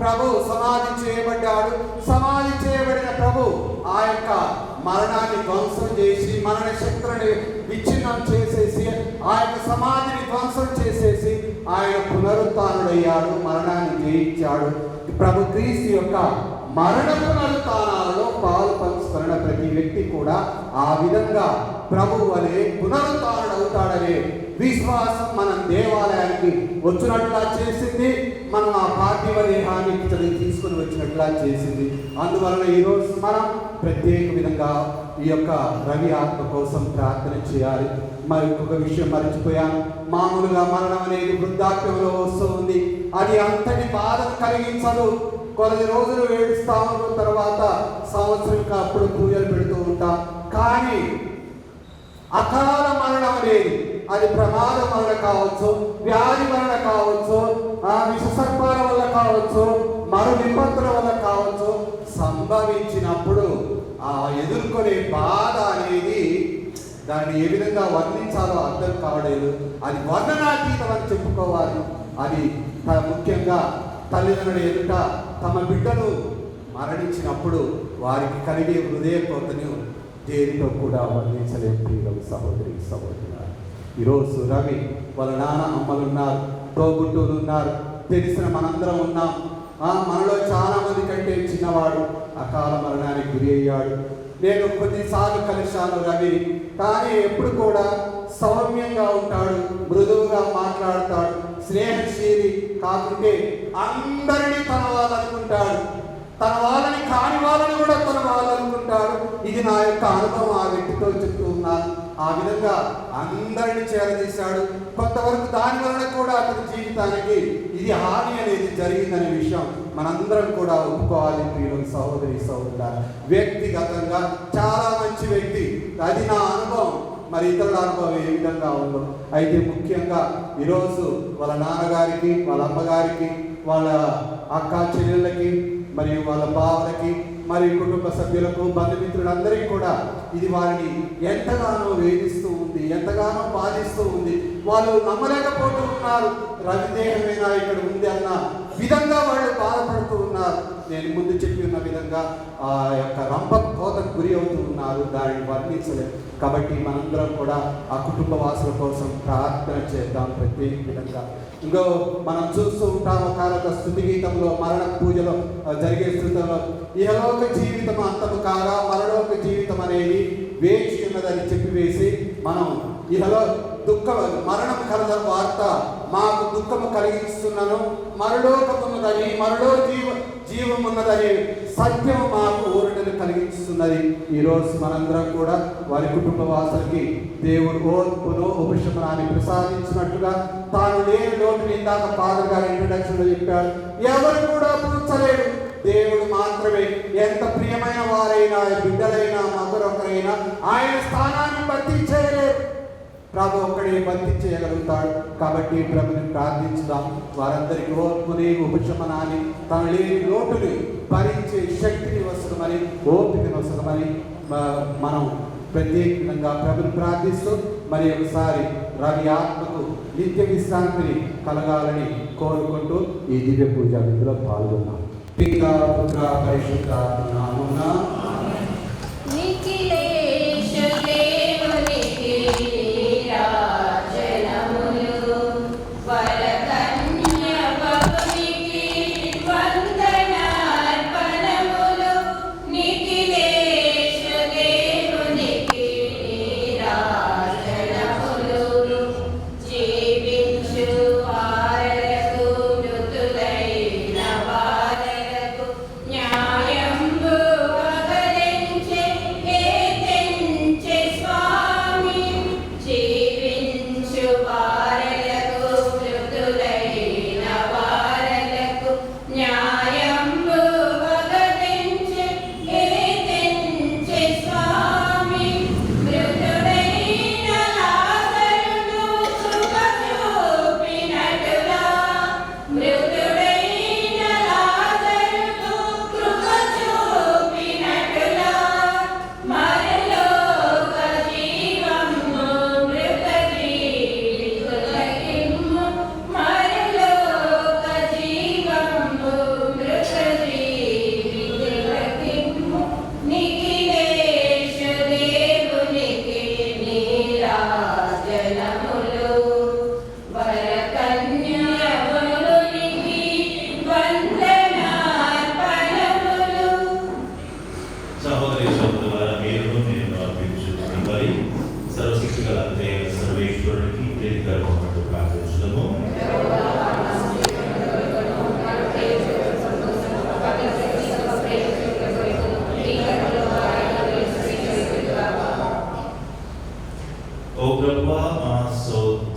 ప్రభు సమాధి చేయబడ్డాడు. సమాధి చేయబడిన ప్రభు ఆ యొక్క మరణాన్ని ధ్వంసం చేసి, మరణ శక్తులని విచ్ఛిన్నం చేసేసి, ఆ యొక్క సమాధిని ధ్వంసం చేసేసి ఆయన పునరుత్థానుడయ్యాడు, మరణాన్ని జయించాడు. ప్రభు క్రీస్తు యొక్క మరణ పునరుత్థానాలలో పాలు పంచుకున్న ప్రతి వ్యక్తి కూడా ఆ విధంగా ప్రభు వలె పునరుత్థానుడవుతాడనే విశ్వాసం మనం దేవాలయానికి వచ్చినట్లా చేసింది. మనం ఆ పార్థివ దేహాన్ని తీసుకుని వచ్చినట్లా చేసింది. అందువలన ఈరోజు మనం ప్రత్యేక విధంగా ఈ యొక్క రవి ఆత్మ కోసం ప్రార్థన చేయాలి. మరి ఒక విషయం మర్చిపోయాను. మామూలుగా మరణం అనేది వృద్ధాప్యంలో వస్తూ ఉంది. అది అంతటి బాధను కలిగించదు. కొన్ని రోజులు ఏడుస్తాము, తర్వాత సంవత్సరం అప్పుడు పూజలు పెడుతూ ఉంటాం. కానీ అకాల మరణం అనేది అది ప్రమాద మరణ కావచ్చు, వ్యాధి మరణ కావచ్చు, విషసర్పాల వల్ల కావచ్చు, మరో విపత్తుల వల్ల కావచ్చు, సంభవించినప్పుడు ఆ ఎదుర్కొనే బాధ అనేది దాన్ని ఏ విధంగా వర్ణించాలో అర్థం కావలేదు. అది వర్ణనాతీతం అని చెప్పుకోవాలి. అది ముఖ్యంగా తల్లిదండ్రుల ఎదుట తమ బిడ్డను మరణించినప్పుడు వారికి కలిగే హృదయ కోతను దేనితో కూడా వర్ణించలేని ప్రియులు సహోదరి సహోదరులారా. ఈరోజు రవి వాళ్ళ నాన్న అమ్మలు ఉన్నారు, తోబుట్టులు ఉన్నారు, తెలిసిన మనందరం ఉన్నాం. మనలో చాలా మంది కంటే చిన్నవాడు అకాల మరణానికి గురి అయ్యాడు. నేను కొన్నిసార్లు కలిశాను రవి, కానీ ఎప్పుడు కూడా సౌమ్యంగా ఉంటాడు, మృదువుగా మాట్లాడతాడు, స్నేహశీలి కాకుంటే అందరినీ తన వాళ్ళనుకుంటాడు, తన వాళ్ళని కాని వాళ్ళని కూడా తన వాళ్ళనుకుంటాడు. ఇది నా యొక్క అనుభవం, ఆ వ్యక్తితో చెప్తూ ఉన్నాను. ఆ విధంగా అందరినీ చేరదీశాడు. కొంతవరకు దాని వలన కూడా అతని జీవితానికి ఇది హాని అనేది జరిగిందనే విషయం మనందరం కూడా ఒప్పుకోవాలి. ప్రియులు సహోదరి సహోదరులారా, వ్యక్తిగతంగా చాలా మంచి వ్యక్తి, అది నా అనుభవం. మరి ఇతరుల అనుభవం ఏ విధంగా ఉందో. అయితే ముఖ్యంగా ఈరోజు వాళ్ళ నాన్నగారికి, వాళ్ళ అమ్మగారికి, వాళ్ళ అక్క చెల్లెళ్ళకి, మరియు వాళ్ళ బావలకి, మరియు కుటుంబ సభ్యులకు, బంధుమిత్రులందరికీ కూడా ఇది వారిని ఎంతగానో వేధిస్తూ ఉంది, ఎంతగానో బాధిస్తూ ఉంది. వాళ్ళు నమ్మలేకపోతూ ఉన్నారు, రవిదేహమైనా ఇక్కడ ఉంది అన్న విధంగా వాళ్ళు బాధపడుతూ ఉన్నారు. నేను ముందు చెప్పి ఉన్న విధంగా ఆ యొక్క రంప కోతకు గురి అవుతూ ఉన్నారు. దానిని వర్ణించలేదు. కాబట్టి మనందరం కూడా ఆ కుటుంబ వాసుల కోసం ప్రార్థన చేద్దాం ప్రత్యేక విధంగా. ఇంకో మనం చూస్తూ ఉంటాం ఒకనొక స్తుతి గీతంలో, మరణ పూజలో జరిగే స్థుతిలో, ఇహలోక జీవితం అంతము కాగా మరలోక జీవితం అనేది వేచి ఉన్నదని చెప్పివేసి, మనం ఇహలో మరణం కలద వార్త మాకు దుఃఖము కలిగిస్తున్నాను, మరలోకమున్నదని, మరలో జీవమున్నదని సత్యం మాకు ఊరటను కలిగిస్తున్నది. ఈరోజు మనందరం కూడా వారి కుటుంబ వాసులకి దేవుడు ఓర్పును ఉపశమనాన్ని ప్రసాదించినట్టుగా తాను లేని లోటుని ఇందాక ఫాదర్ గారు ఇంట్రడక్షన్లో చెప్పాడు. ఎవరు కూడా పూడ్చలేడు, దేవుడు మాత్రమే. ఎంత ప్రియమైన వారైనా, బిడ్డలైనా, మరొకరైనా ఆయన స్థానాన్ని భర్తీ చేయలేరు. ప్రభు ఒక్కడే భర్తీ చేయగలుగుతాడు. కాబట్టి ప్రభుని ప్రార్థించుదాం. వారందరికీ ఓర్పుని ఉపశమనాన్ని, తన లేని లోటుని భరించే శక్తిని వస్తుందని, ఓపికను వస్తుందని మనం ప్రత్యేకంగా ప్రభుని ప్రార్థిస్తూ మరి ఒకసారి రవి ఆత్మకు నిత్య విశ్రాంతిని కలగాలని కోరుకుంటూ ఈ దివ్య పూజ విధిలో పాల్గొన్నాం. పితా పుత్ర పరిశుద్ధాత్మ నామమున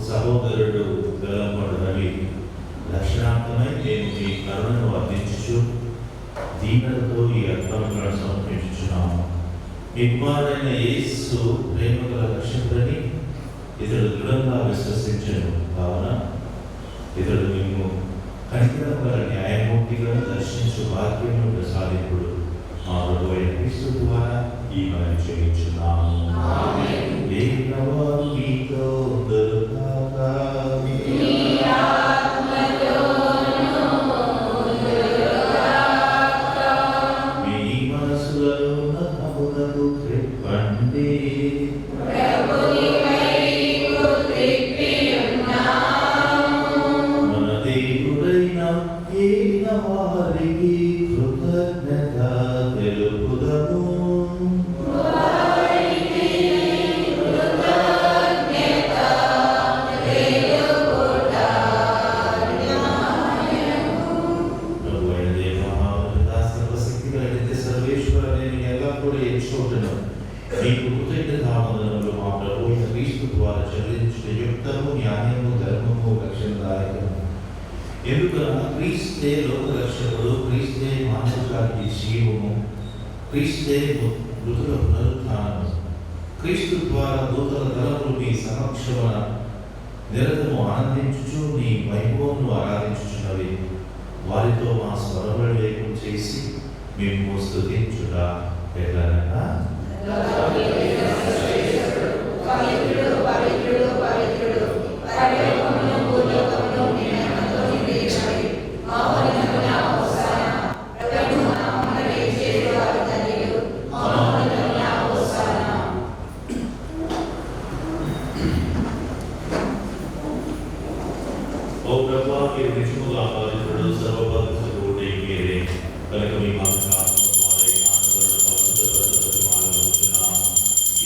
సహోదరుడు గలంపడు రవి లక్షణార్థమై నేను మీ కరుణను వర్తించుచు దీనులతో ఈ అర్పణలను సమర్పించుచున్నాము. మీ కుమారుడైన యేసు ప్రేమగల రక్షకుడని ఇతడు దృఢంగా విశ్వసించను. కావున ఇతడు మేము కనికరం గల న్యాయమూర్తిగా దర్శించు భాగ్యమును ప్రసాదింపుడు మా ప్రభువైన క్రీస్తు ద్వారా ఈ మనవి చేయించున్నాము. దేవుడు మీతో ఉండుగాక. మీ మనసులను నమ్మునకు త్రిప్పండి. మన దేవుడైన ఏలిన వారికి కృతజ్ఞత తెలుపుదము. ప్రభువైన దేవా, మహాగణుడా, సర్వశక్తిగల నిత్య సర్వేశ్వర, నేను ఎల్లప్పుడూ ఎంచుకుంటున్నాను నీకు కృతజ్ఞతావందనములు మా ప్రభు అయిన క్రీస్తు ద్వారా చెల్లించిన యుక్తము, న్యాయము, ధర్మము, రక్షణదాయకము. ఎందుకనగా క్రీస్తే లోక రక్షకుడు, క్రీస్తే మానవునికి జీవము, క్రీస్తే మృతుల పునరుత్థానము. క్రీస్తు ద్వారా దూతల దళములు మీ సమక్షమున నిరతము ఆనందించుచు నీ వైభవమును ఆరాధించుచున్నవి. వారితో మా స్వరములను వేగం చేసి మేము స్తుతించుట ఎట్లనగా ఓ ప్రభువా, మీరు నిజముగా ఆరాధించుడు సర్వపద్ధతులు మీరే కనుక మీ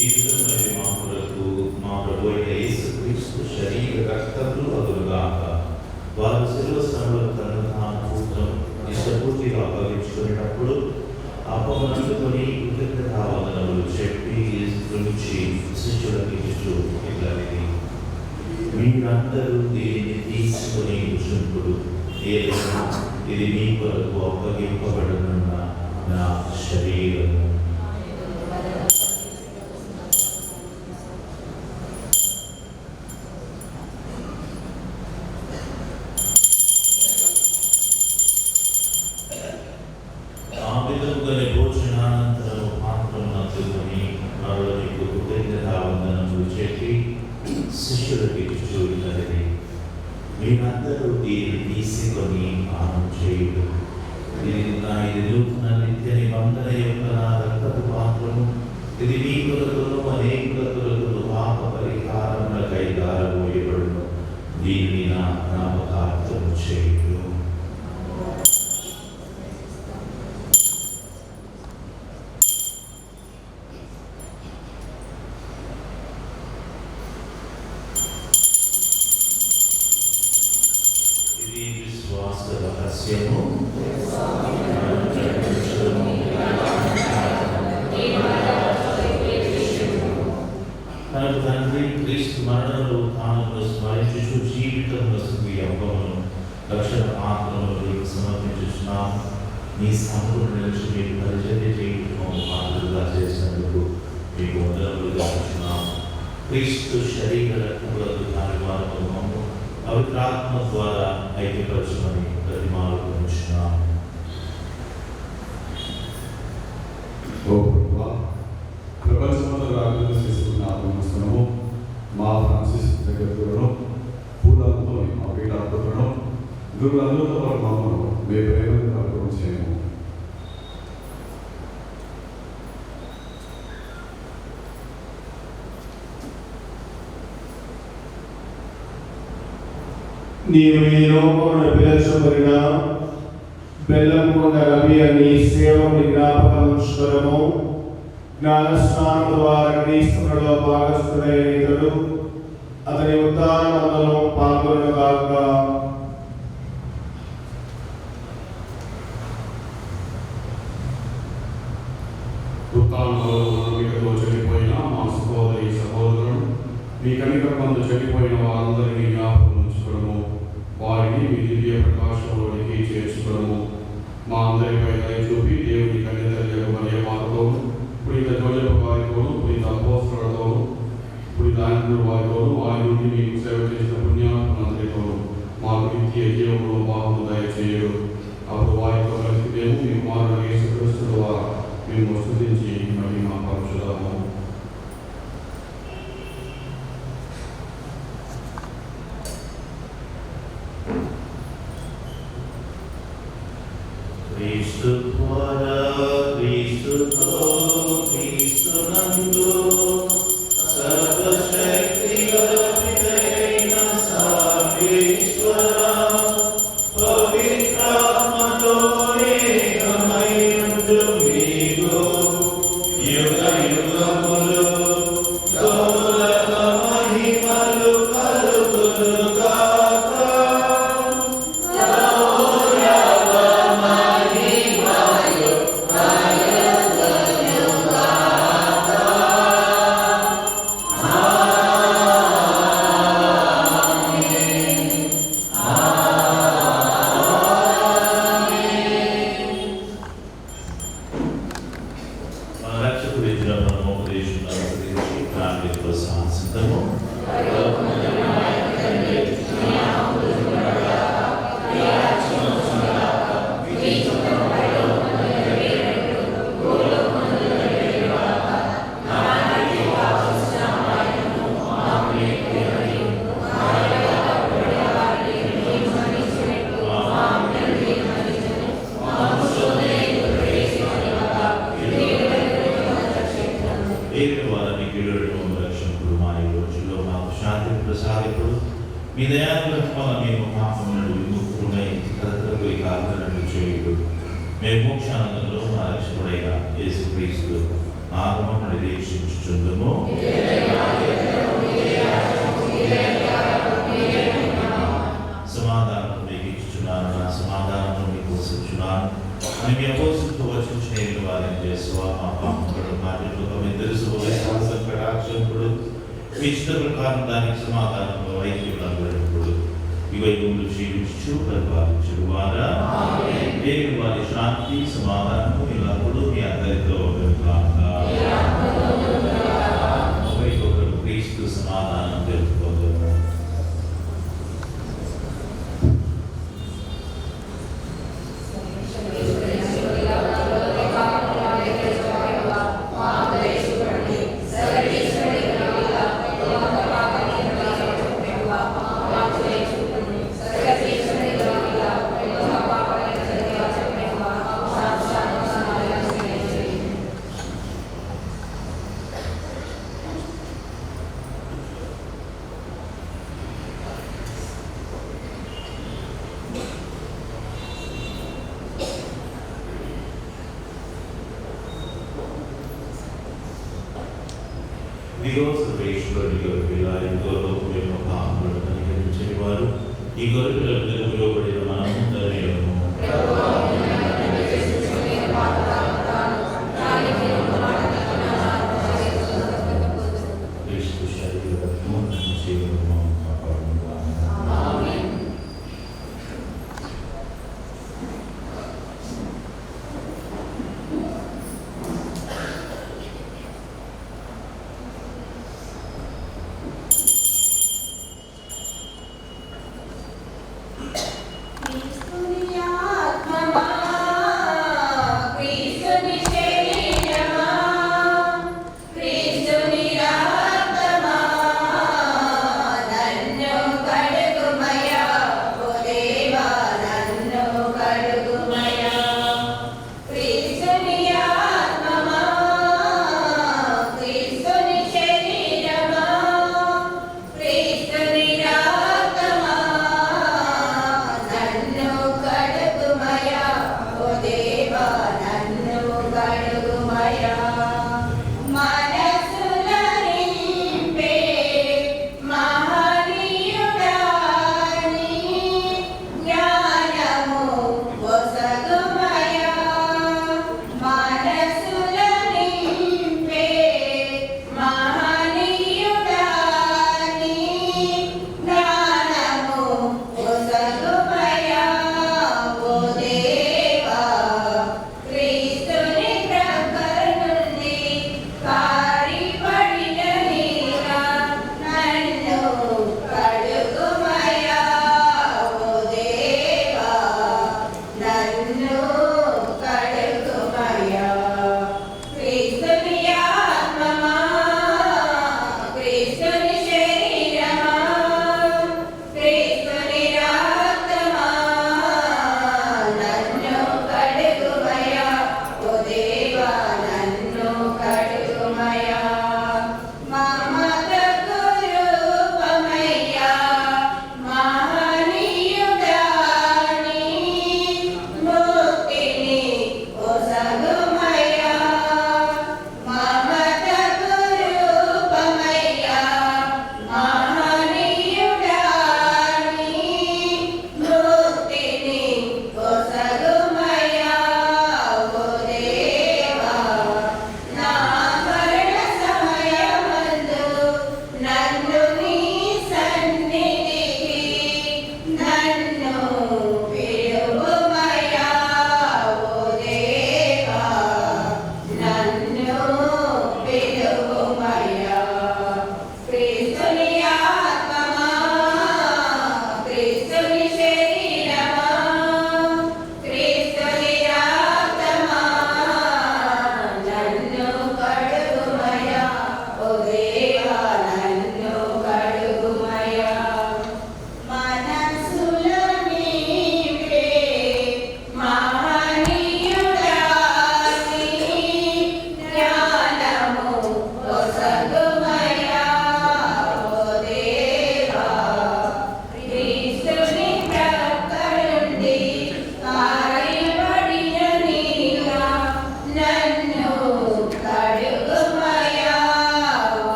ఈ విధమైన మా కొరకు మా ప్రభు అయిన యేసుక్రీస్తు శరీర రక్తములు అదురుగాక. వారు శిలువ శ్రమలో తనను తాను పూర్తం ఇష్టపూర్తిగా అప్పగించుకునేటప్పుడు అప్పమనుకొని కృతజ్ఞతావందనములు చెప్పి రుచి శిష్యులకు ఇచ్చు ఇట్లనిది, మీరందరూ దీనిని తీసుకొని ఉంచుకుడు. ఏదైనా ఇది మీ కొరకు అప్పగింపబడనున్న నా శరీరము. ఆ విధముగానే భోజనానంతరం పాత్రను అందుకొని మరో నీకు కృతజ్ఞతావందనములు చెప్పి శిష్యులకి చూడగలిగి, మీరందరూ దీన్ని తీసుకొని పానం చేయుడు. ఇది నూతన నిత్య నిబంధన యొక్క నా రక్తపు పాత్రము. ఇది మీ కొరకును అనేకుల కొరకును పాప పరిహారములకై దారబోయబడును. దీనిని నా జ్ఞాపకార్థం చేయుడు. ఇది విశ్వాస రహస్యము. తనకు తండ్రి క్రీస్తు మరణంలో తాను స్మరించు జీవితంలో అంగమును రక్షణ ఆత్మను సమర్పించున్నాము. మీ సంపూర్ణ నిలిచి మీకు పరిచర్య చేయటము మాదిరిగా చేసినందుకు మీకు వందనములు తెలుపుచున్నాము. క్రీస్తు శరీర రక్తములకు దాని మార్గము పవిత్రాత్మ ద్వారా ఐక్యపరచమని ప్రతిమాలుకుంటున్నాము. ప్రపంచంలో రాజ్యం చేసుకున్న ఆత్మస్థనము మా ఫ్రాన్సిస్ దగ్గరను పూలంతో మా పీఠాత్మను దుర్గంధులతో మమ్మను మీ ప్రేమను అర్పణ చేయము. నీవు ఈ లోకమును పిలుచుకొనిన బెల్లంకొండ రవి అని సేవకుని జ్ఞాపకముంచుకొనుము. జ్ఞానస్నానం ద్వారా క్రీస్తులో భాగస్థుడైన ఇతడు అతని ఉద్ధానమందులో పాల్గొనగాక. ఉత్తానంలో చనిపోయిన మా సహోదరి సహోదరుడు మీ కనికరమందు చనిపోయిన వారందరినీ జ్ఞాపకం ఉంచుకోవడము, వారిని మీ దివ్య ప్రకాశంలోనికి చేర్చుకోవడము. మా అందరిపై దయ చూపి దేవుని కన్యతల్లి మరియ మాతతోను, పునీత జోజప్ప వారితోను, పునీత అపోస్తలులతోను, పునీత ఆండ్రూ వారితోను, వారి నుండి మీకు సేవ చేసిన పుణ్యాత్మలందరితోను మాకు నిత్య జీవములో భావము దయచేయడు. అప్పుడు వారితో కలిసి మేము మీ కుమారుడు యేసుక్రీస్తు ద్వారా మేము స్తుతించి మహిమ పరచు. ఫలము. క్రీస్తు ద్వారా క్రీస్తుతో క్రీస్తునందు సర్వశక్తిగల పితైన సర్వేశ్వర పవిత్రాత్మతో ఏకమైయుండు మీకు యుగ యుగములు గౌరవ మహిమలు కలుగును గాక. మీ దయానుగ్రహం మేము పాపములను విముక్తులై కర్తవ్య కారణాలను చేయుడు. మేము మోక్షానందంలో మా రక్షకుడైన యేసుక్రీస్తు ఆగమను నిరీక్షించుచుందుము. సమాధానం మీకు ఇచ్చుచున్నాను, నా సమాధానం మీకు వస్తున్నాను అని మీ అపోస్తులతో వచించిన వారిని చేసువా మా పాపములను మాటలు తెలుసు విశ్వాసం కటాక్షంపుడు మీ ఇష్ట ప్రకారం దానికి సమాధానంలో ఐక్యులందరూ యుగయుగములు జీవించు పరిపాలించు వారా దేవుని వారి శాంతి సమాధానము ఎల్లప్పుడూ మీ అందరితో ఒకరికొకరు క్రీస్తు సమాధానం తెలుపుకోదు. ఈ గొర్రెపిల్లలకు ఉపయోగపడిన మనము ధన్యులము. క్రీస్తు శరీరము జీవము కాపాడును.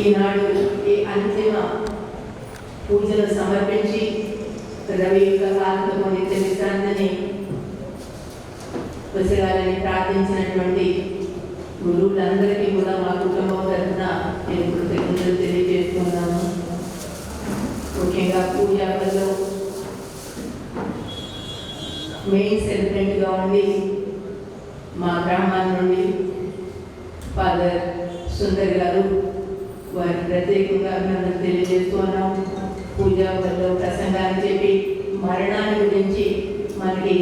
ఈనాడు ఈ అంతిమ పూజను సమర్పించి రవి యొక్క ఆత్మకు నిత్య విశ్రాంతిని వసగాలని ప్రార్థించినటువంటి గురువులందరికీ కూడా మా కుటుంబం తరఫున నేను కృతజ్ఞతలు తెలియజేస్తున్నాను. ముఖ్యంగా పూజాలో మెయిన్ సెలబ్రెంట్గా ఉండి మా గ్రామాల నుండి ఫాదర్ సుందర్ గారు వారికి ప్రత్యేకంగా అభినందనలు తెలియజేస్తున్నాం. పూజాలో ప్రసంగాన్ని చెప్పి మరణాన్ని గురించి మనకి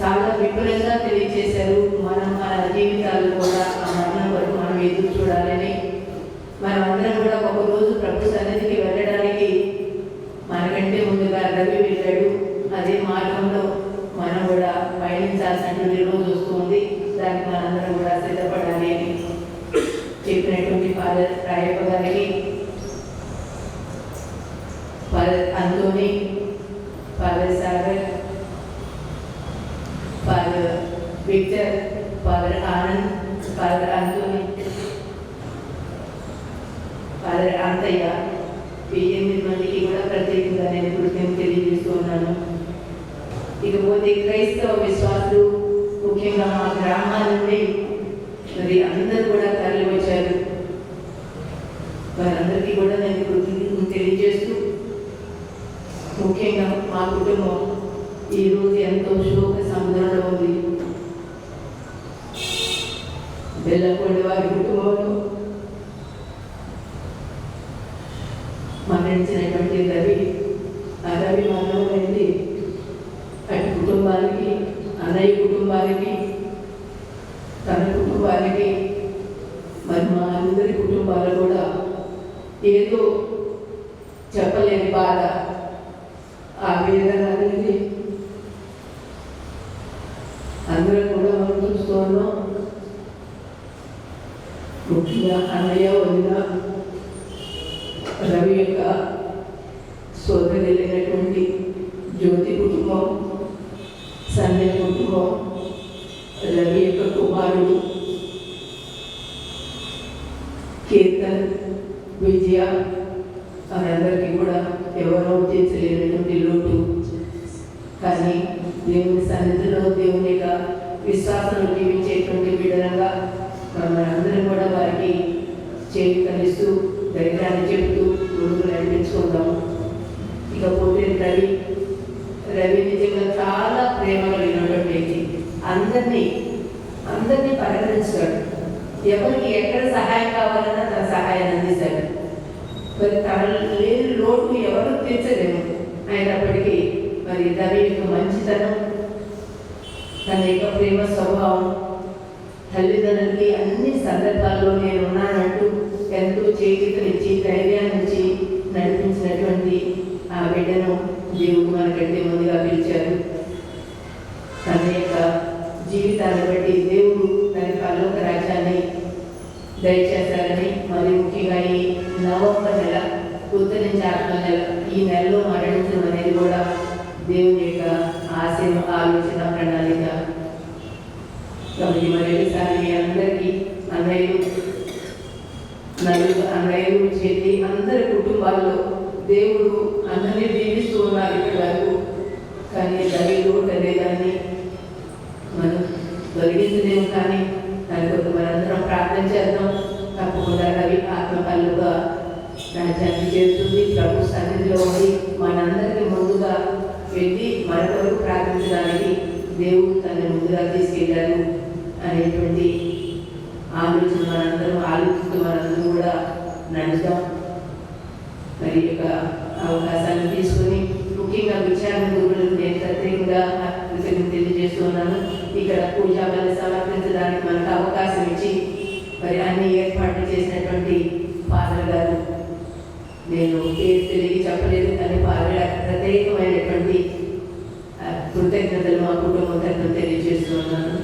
చాలా విపులంగా తెలియజేశారు. మనం మన జీవితాలు కూడా ఆ మరణం వరకు మనం ఎదురు చూడాలని, మనం అందరం కూడా ఒకరోజు ప్రభు సన్నిధికి వెళ్ళడానికి మనకంటే ముందుగా రవి వెళ్ళాడు. అదే మార్గంలో మనం కూడా పయనించాల్సినటువంటి రోజు వస్తుంది. దానికి మనందరం కూడా సిద్ధపడాలి అని చెప్పినటువంటి ఫాదర్ రాయప్ప గారికి, father Anthony, father Sagar, father Victor, father Anand, father Anthony, father Antayya, ఈ 8 మందికి కూడా ప్రత్యేకంగా నేను కృతజ్ఞతలు తెలియజేస్తూ ఉన్నాను. ఇకపోతే క్రైస్తవ విశ్వాసులు ముఖ్యంగా మా గ్రామాల నుండి మరి అందరూ కూడా తరలి వచ్చారు. వారందరికీ కూడా నేను కృతజ్ఞతలు తెలియజేస్తూ, ముఖ్యంగా మా కుటుంబం ఈరోజు ఎంతో శోక సముద్రంలో ఉంది. బెల్లకొండ వారి కుటుంబంలో మరణించినటువంటి రవి, ఆ రవి మరణమైంది అటు కుటుంబానికి, అన్నయ్య కుటుంబానికి, తన కుటుంబానికి, మరి మా అందరి కుటుంబాలు కూడా ఏదో చెప్పలేని బాధ, ఆ వేదన అనేది అందరూ కూడా మనం చూస్తూ ఉన్నాం. ముఖ్యంగా అన్నయ్య వదిన రవి యొక్క సోదరులైనటువంటి జ్యోతి కుటుంబం, సంజయ్ కుటుంబం, రవి యొక్క కుమారుడు కీర్తన్, విజయ, వారందరికీ కూడా ఎవరో తీర్చలేనటువంటి లోటు. కానీ దేవుని సన్నిధిలో దేవుని యొక్క విశ్వాసం జీవించేటువంటి బిడ్డలుగా మనందరం కూడా వారికి చేతి కలిస్తూ ధైర్యాన్ని చెబుతూ ముందుకు నడిపించుకుందాం. ఇకపోతే రవి నిజంగా చాలా ప్రేమ కలిగినటువంటి వ్యక్తి. అందరినీ పరిగణించాడు. ఎవరికి ఎక్కడ సహాయం కావాలన్నా తన సహాయాన్ని అందిస్తాడు. మరి తన లేని లోటు ఎవరు తీర్చలేము. అయినప్పటికీ మరి రవి యొక్క మంచితనం, తన యొక్క ప్రేమ స్వభావం, తల్లిదండ్రులకి అన్ని సందర్భాల్లో నేను ఉన్నానంటూ ఎంతో చేతినిచ్చి ధైర్యాన్ని ఇచ్చి నడిపించినటువంటి ఆ బిడ్డను దేవుడు మనకంటే ముందుగా పిలిచారు. తన యొక్క జీవితాన్ని బట్టి దేవుడు తన పరలోక రాజ్యాన్ని దయచేశారని, మరి ముఖ్యంగా ఈ నవంబర్ నెల, ఉత్తరించాత్మ నెల, ఈ నెలలో మరణించడం అనేది కూడా దేవుని యొక్క ఆశయం, ఆలోచన, ప్రణాళిక. కాబట్టి మరొకసారి మీ అందరికీ అన్నయ్యలు చెల్లి అందరి కుటుంబాల్లో దేవుడు అందరినీ దీవిస్తూ ఉన్నారు ఇక్కడి వరకు. కానీ రవిలో లేదాన్ని మనం తొలగించలేము. కానీ దాని కొరకు మనందరం ప్రార్థన చేద్దాం. తప్పకుండా రవి ఆత్మకల్లుగా రాజ్యాన్ని చేరుతుంది. ప్రభు సన్నిధిలో ఉండి మనందరికీ ముందుగా వెళ్ళి మన కొరకు ప్రార్థించడానికి దేవుడు తనని ముందుగా తీసుకెళ్ళారు అనేటువంటి ఆలోచన మనందరం ఆలోచిస్తూ మనందరం కూడా నడుద్దాం. మరి యొక్క అవకాశాన్ని తీసుకొని ముఖ్యంగా విచారణ గురువులకు నేను ప్రత్యేకంగా తెలియజేస్తున్నాను. ఇక్కడ పూజా బలి సమర్పించడానికి మనకు అవకాశం ఇచ్చి మరి అన్ని ఏర్పాట్లు చేసినటువంటి ఫాదర్ గారు, నేను పేరు తిరిగి చెప్పలేదు కానీ ఫాదర్ గారు ప్రత్యేకమైనటువంటి కృతజ్ఞతలు మా కుటుంబం తరఫున తెలియజేస్తున్నాను.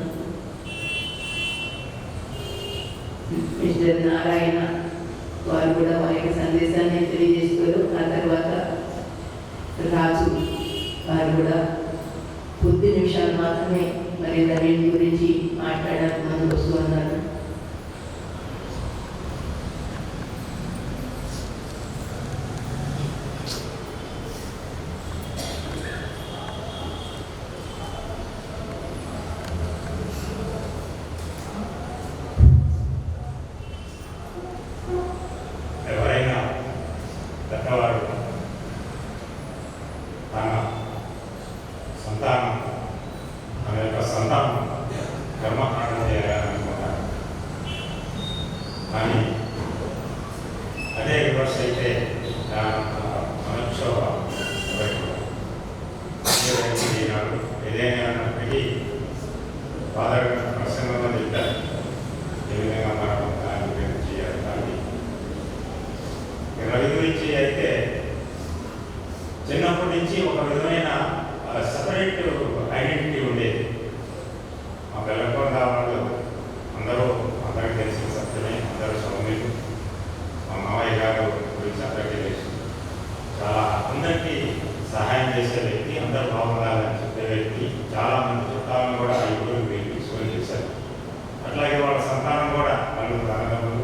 మిస్టర్ నారాయణ వారు కూడా వారి యొక్క సందేశాన్ని తెలియజేస్తారు. ఆ తర్వాత రాజు వారు కూడా కొద్ది నిమిషాలు మాత్రమే మరి రవి గురించి మాట్లాడడానికి ముందుకు వస్తూ ఉన్నారు. కర్మకాండం చేయాలనుకున్నాను. కానీ అదే రివర్స్ అయితే మనక్షోభ ఈనాడు ఏదైనాప్పటికీ ఫాదర్ ప్రసంగంలో చెప్తారు ఏ విధంగా మనం దాని గురించి చేయాలి. కానీ రవి గురించి అయితే చిన్నప్పటి నుంచి ఒక విధమైన సపరేట్ ఐడెంటిటీ ఉండేది. మా బెల్లకొండ వాళ్ళు అందరికి తెలిసిన సత్యమే, అందరూ సౌమ్యులు. మా మావయ్య గారు గురించి అందరికీ తెలుసు. చాలా అందరికీ సహాయం చేసే వ్యక్తి, అందరూ బాగుండాలని చెప్పే వ్యక్తి. చాలామంది చుట్టాలను కూడా ఇప్పుడు తీసుకొని చేశారు. అట్లాగే వాళ్ళ సంతానం కూడా వాళ్ళు అన్నదమ్ములు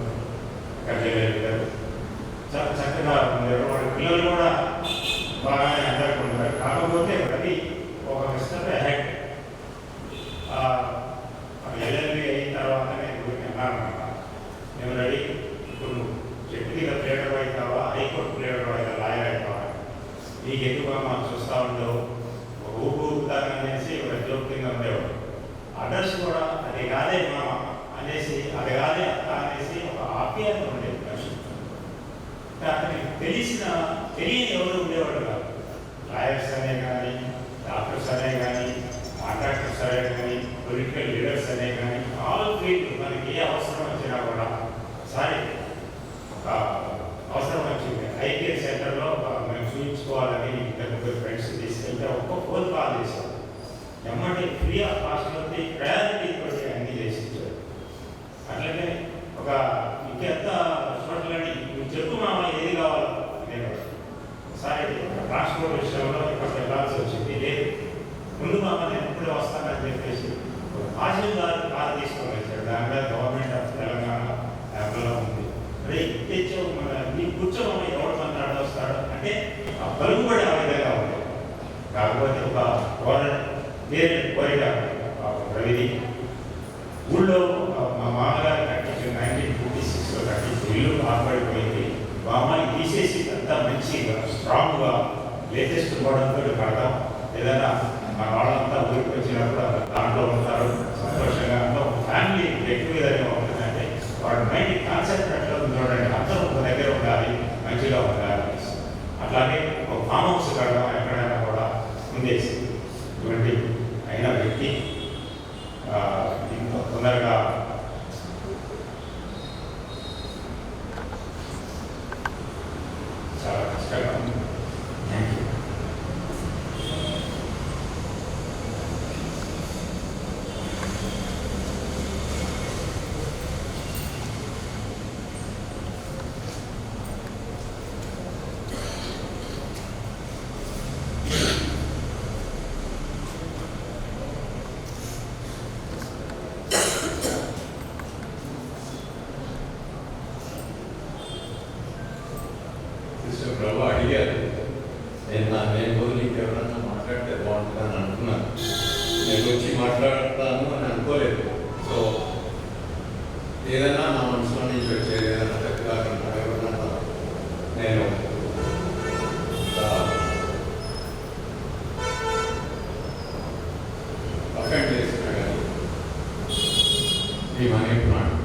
కళ్యాణ్ చాలా చక్కగా ఉండేవారు. వాళ్ళ పిల్లలు కూడా బాగానే అందరికీ ఉంటారు. కాకపోతే రవి ఒక మిస్టర్ హెడ్. ఎల్ఎల్బి అయిన తర్వాతనే అన్నారన్నమాట, మేము రెడీ, ఇప్పుడు చెట్టు మీద ప్లేటర్ అవుతావా, హైకోర్టు ప్లేటర్ అవుతా, లాయర్ అవుతావా, నీకు ఎందుకు మాకు చూస్తూ ఉండవు, ఒక ఊపుతాననేసి ఒక జోక్యంగా ఉండేవాడు. అడ్రస్ కూడా అది కాదే మామ అనేసి, అది కాదే అత్త అనేసి ఒక ఆప్యాయత ఉండేది మనిషి. అతనికి తెలియని ఎవరు ఉండేవాడు కాదు. లాయర్స్ అనే కానీ, డాక్టర్స్ అనే కానీ, కాంట్రాక్టర్స్ అనే కానీ, పొలిటికల్ లీడర్స్ అనే కానీ, ఆల్ ఫీల్డ్ మనకి ఏ అవసరం వచ్చినా కూడా ఒకసారి ఒక అవసరం వచ్చింది. ఐపీఎస్ సెంటర్లో మేము చూపించుకోవాలని ఇద్దరు ఫ్రెండ్స్ తీసుకెళ్తే ఒక్క ఫోన్ కాల్ చేశారు. ఎమ్మటి ఫ్రీ ఆఫ్ కాస్ట్ వచ్చి ప్రయారిటీ తోటి అన్నీ చేసి ఇచ్చారు. అట్లనే ఒక ఇంకెంత చోట్లని నువ్వు చెప్పు మామ ఏది కావాలో నేను ఒకసారి ట్రాన్స్పోర్ట్ విషయంలో ఇక్కడ వెళ్ళాల్సి వచ్చింది. లేదు ముందు మామ నేను ఎప్పుడే వస్తానని చెప్పేసి తహసీల్దార్ కారు తీసుకొని వచ్చాడు. దాని మీద గవర్నమెంట్ ఆఫ్ తెలంగాణ యాప్లో ఉంది. అదే తెచ్చావు మన నీ కూర్చోమని ఎవరు మన వస్తాడు అంటే ఆ పలుకుబడి ఆ విధంగా ఉంది. కాకపోతే ఒక వేరే కోరిక రవిది ఊళ్ళో మా మామగారు కట్టించిన 1956లో కట్టించిన ఇల్లు కాపాడిపోయింది. మా అమ్మాయి తీసేసి అంతా మంచిగా స్ట్రాంగ్గా లేటెస్ట్ మోడల్తో కడతాం, ఏదైనా మన వాళ్ళంతా ఊరికి వచ్చినప్పుడు దాంట్లో ఉంటారు, సంతోషంగా అంతా ఫ్యామిలీ ఎక్కువ విధంగా ఉంటుందంటే వాడి మైండ్ కాన్సెప్ట్ అట్లా చూడండి, అందరూ ఒక దగ్గర ఉండాలి, మంచిగా ఉండాలి. అట్లాగే ఒక ఫామ్ హౌస్ కడదాం ఎక్కడైనా కూడా ఉండేసి ఇటువంటి అయిన వ్యక్తి ఇంత తొందరగా చాలా కష్టంగా ఉంది. Thank you. ప్రభు అడిగారు, నేను నీకు ఎవరన్నా మాట్లాడితే బాగుంటుందని అనుకున్నాను. నేను వచ్చి మాట్లాడతాను అని అనుకోలేదు. సో ఏదైనా నా మనసులో నుంచి వచ్చేది ఏదైనా చక్కగా ఎవరన్నా నేను అఫెండ్ చేస్తున్నా కానీ ఈ మనీపున్నాడు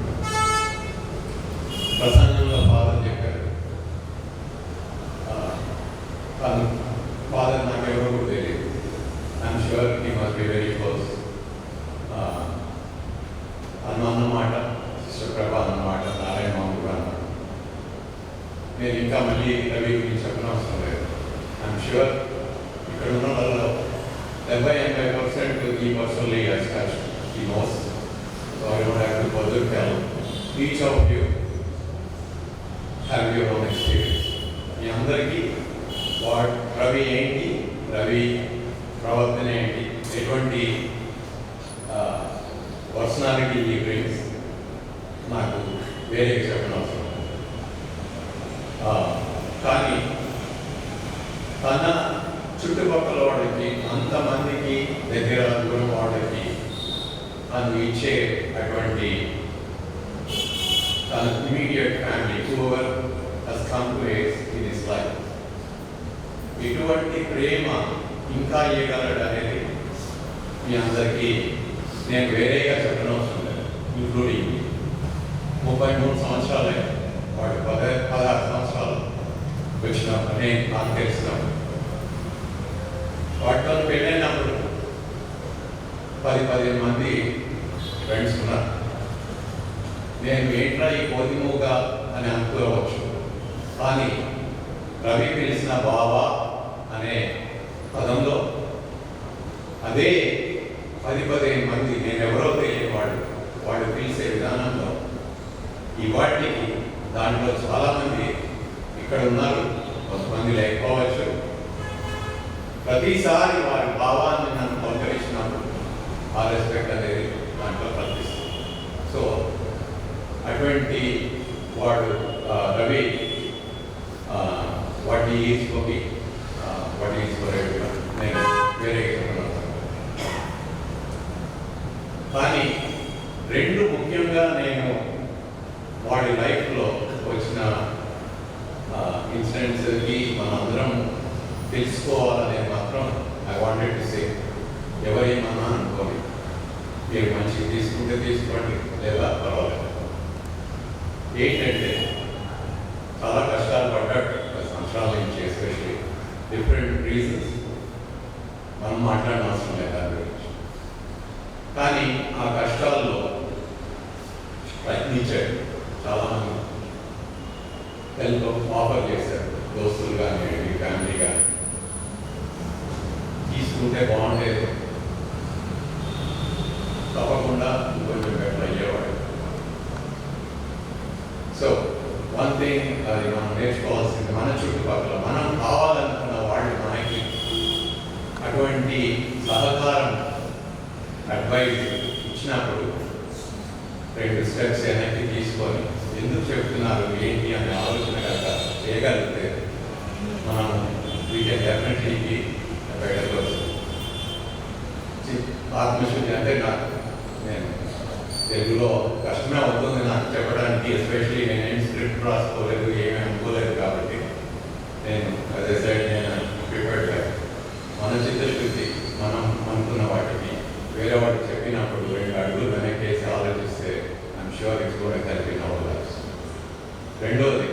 ప్రసంగంలో ఫాదర్ చెప్పారు. Father నాకు ఎవరో కూడా తెలియదు. I'm sure he must be very close. అన్నమాట సిస్టర్ ప్రభా అన్నమాట, నారాయణ మామూలు కూడా అన్నాడు. నేను ఇంకా మళ్ళీ రవి గురించి చెప్పిన అవసరం లేదు. ఐఎమ్ షూర్ ఇక్కడ ఉన్న వాళ్ళలో 70-80% ఈ personally he knows. So I don't have to further tell. Each of you have your own experience. మీ అందరికీ రవి ఏంటి, రవి ప్రవర్తన ఏంటి, ఎటువంటి పర్సనాలిటీ ఈ బ్రింగ్స్ నాకు వేరే చెప్పనవసరం. కానీ తన చుట్టుపక్కల వాళ్ళకి, అంతమందికి దగ్గర దూరం వాళ్ళకి తను ఇచ్చే అటువంటి తన immediate family whoever has come to in his life, ఇటువంటి ప్రేమ ఇంకా ఇవ్వగలడు అనేది మీ అందరికీ నేను వేరేగా చెప్పనవసరం లేదు. ఇంక్లూడింగ్ 33 సంవత్సరాలే వాడు 16 సంవత్సరాలు వచ్చినప్పుడు నేను నాకు తెలిసినప్పుడు వాటితో పెళ్ళైనప్పుడు 10-15 మంది ఫ్రెండ్స్ ఉన్నారు. నేను ఏంట్రా ఈ కోతిమూగా అని అనుకోవచ్చు, కానీ రవి పిలిచిన బావా అనే పదంలో అదే 10-15 మంది నేను ఎవరో తెలియని వాళ్ళు పిలిచే విధానంలో ఈ వాటికి దాంట్లో చాలామంది ఇక్కడ ఉన్నారు, కొంతమంది లేకపోవచ్చు. ప్రతిసారి వారి భావాన్ని నన్ను పలకరించినప్పుడు ఆ రెస్పెక్ట్ అనేది దాంట్లో కల్పిస్తుంది. సో అటువంటి వాడు Ravi what is for me, what is for everyone, నేను వేరే కానీ రెండు ముఖ్యంగా నేను వాడి లైఫ్లో వచ్చిన ఇన్సిడెంట్స్కి మనందరం తెలుసుకోవాలనే మాత్రం ఐ వాంటెడ్ టు సే. ఎవరేమన్నా అనుకోండి, మీరు మంచిగా తీసుకుంటే తీసుకోండి, లేదా పర్వాలేదు. ఏంటంటే చాలా కష్టాలు పడ్డాడు 10 సంవత్సరాల నుంచి, ఎస్పెషల్లీ డిఫరెంట్ రీజన్స్, మనం మాట్లాడిన అవసరం లేదు దాని గురించి. కానీ ఆ కష్టాల్లో ప్రయత్నించాడు, చాలామంది హెల్ప్ ఆఫర్ చేశారు, దోస్తులు కానీ ఫ్యామిలీ కానీ, తీసుకుంటే బాగుండేది, తప్పకుండా కొంచెం బెటర్ అయ్యేవాడు. సో వన్ థింగ్ అది మనం నేర్చుకోవాల్సింది, మన చుట్టుపక్కల మనం కావాలనుకున్న వాళ్ళు మనకి అటువంటి సహకారం అడ్వైజ్ ఇచ్చినప్పుడు 2 స్టెప్స్ వెనక్కి తీసుకొని ఎందుకు చెప్తున్నారు ఏంటి అనే ఆలోచన కనుక చేయగలిగితే మనం we can definitely be better person. ఆత్మశుద్ధి అంటే నేను తెలుగులో కష్టమే అవుతుంది నాకు చెప్పడానికి, ఎస్పెషలీ నేనేం స్క్రిప్ట్ రాసుకోలేదు, ఏమీ అనుకోలేదు కాబట్టి నేను అదే సైడ్ నేను ప్రిపేర్డ్గా మన చిత్తశుద్ధి మనం అనుకున్న వాటికి వేరే వాటికి చెప్పినప్పుడు 2 అడుగులు వెనక్కేసి ఆలోచిస్తే I'm sure it's going to help in our lives. రెండోది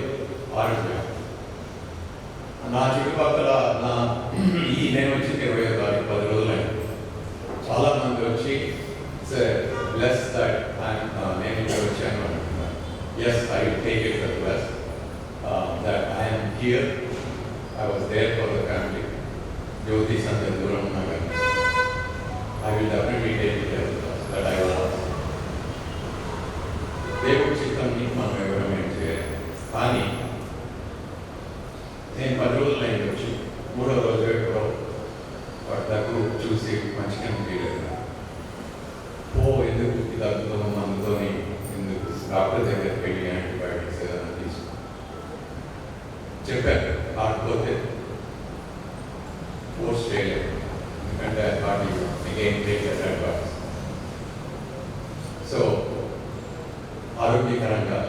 ఆరోగ్యం. నా చుట్టుపక్కల నేను వచ్చి 25వ తారీఖు 10 రోజులైంది. చాలామంది వచ్చి బ్లెస్ దట్ నేను ఇక్కడ వచ్చాను అంటున్నాను. Yes, I will take it the bless that I'm here, I was there for the family. Jyotish అంత దూరం ఉన్నా కానీ I will definitely take it as that I will ask. దేవుడి చిత్తాన్ని మనం ఎవరైనా చేయాలి. కానీ నేను 10 రోజులు అయింది వచ్చి, 3వ రోజు ఎప్పుడో వాటి దగ్గర చూసి మంచిగా అనిపించలేదు. ఎందుకు ఇది దగ్గుతో మందుతో ఎందుకు డాక్టర్ దగ్గరికి వెళ్ళి యాంటీబయాటిక్స్ ఏదైనా తీసుకో చెప్పారు. కాకపోతే ఫోర్స్ చేయలేదు, ఎందుకంటే వాటి again take as advice. So ఆరోగ్యకరంగా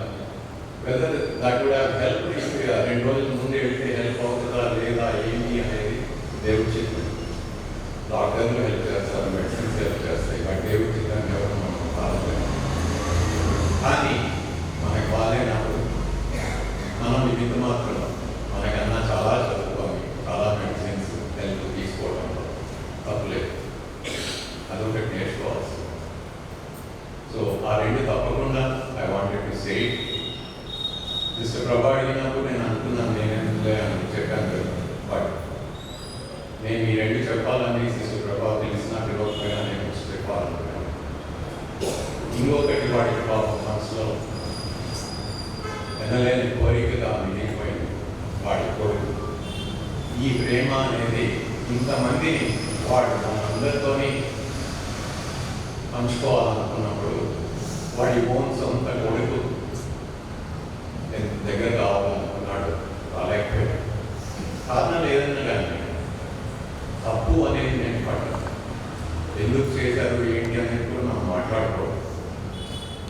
whether that would have helped if 2 రోజుల ముందే వెళ్తే హెల్ప్ అవుతుందా లేదా ఏంటి అనేది దేవుడి చిత్తం. డాక్టర్లు హెల్ప్ చేస్తారు, మెడిసిన్స్ హెల్ప్ చేస్తాయి, బట్ దేవుడి చిత్తాన్ని ఎవరు మనం పాలలేదు. కానీ మనకు బాగాలేనప్పుడు మనం నిమిత్త మాత్రం మనకన్నా చాలా చదువుకోవాలి, చాలా మెడిసిన్స్ హెల్ప్ తీసుకోవడంలో తప్పులేదు, అదొకటి నేర్చుకోవాల్సి. సో ఆ 2 తప్పకుండా I wanted to say. Sister ప్రభా అడిగినప్పుడు నేను అనుకున్నాను నేనేందులే అని చెప్పాను, బట్ నేను ఈ 2 చెప్పాలని సిస్టర్ ప్రభా తెలిసిన పిలవకపోయినా నేను చెప్పాలనుకున్నాను. ఇంకొకటి వాడి పాపం మనసులో ఎనలేని కోరికగా మిగిలిపోయింది, వాడి కొడుకు. ఈ ప్రేమ అనేది ఇంతమందిని వాడు మనందరితోని పంచుకోవాలనుకున్నప్పుడు వాడి ఓన్ సొంత కొడుకు దగ్గర కావాలనుకున్నాడు, రాలేకపోయాడు. కారణాలు ఏదన్నా కానీ తప్పు అనేది నేను పడ్డాను, ఎందుకు చేశారు ఏంటి అనేది కూడా మనం మాట్లాడుకోవడం.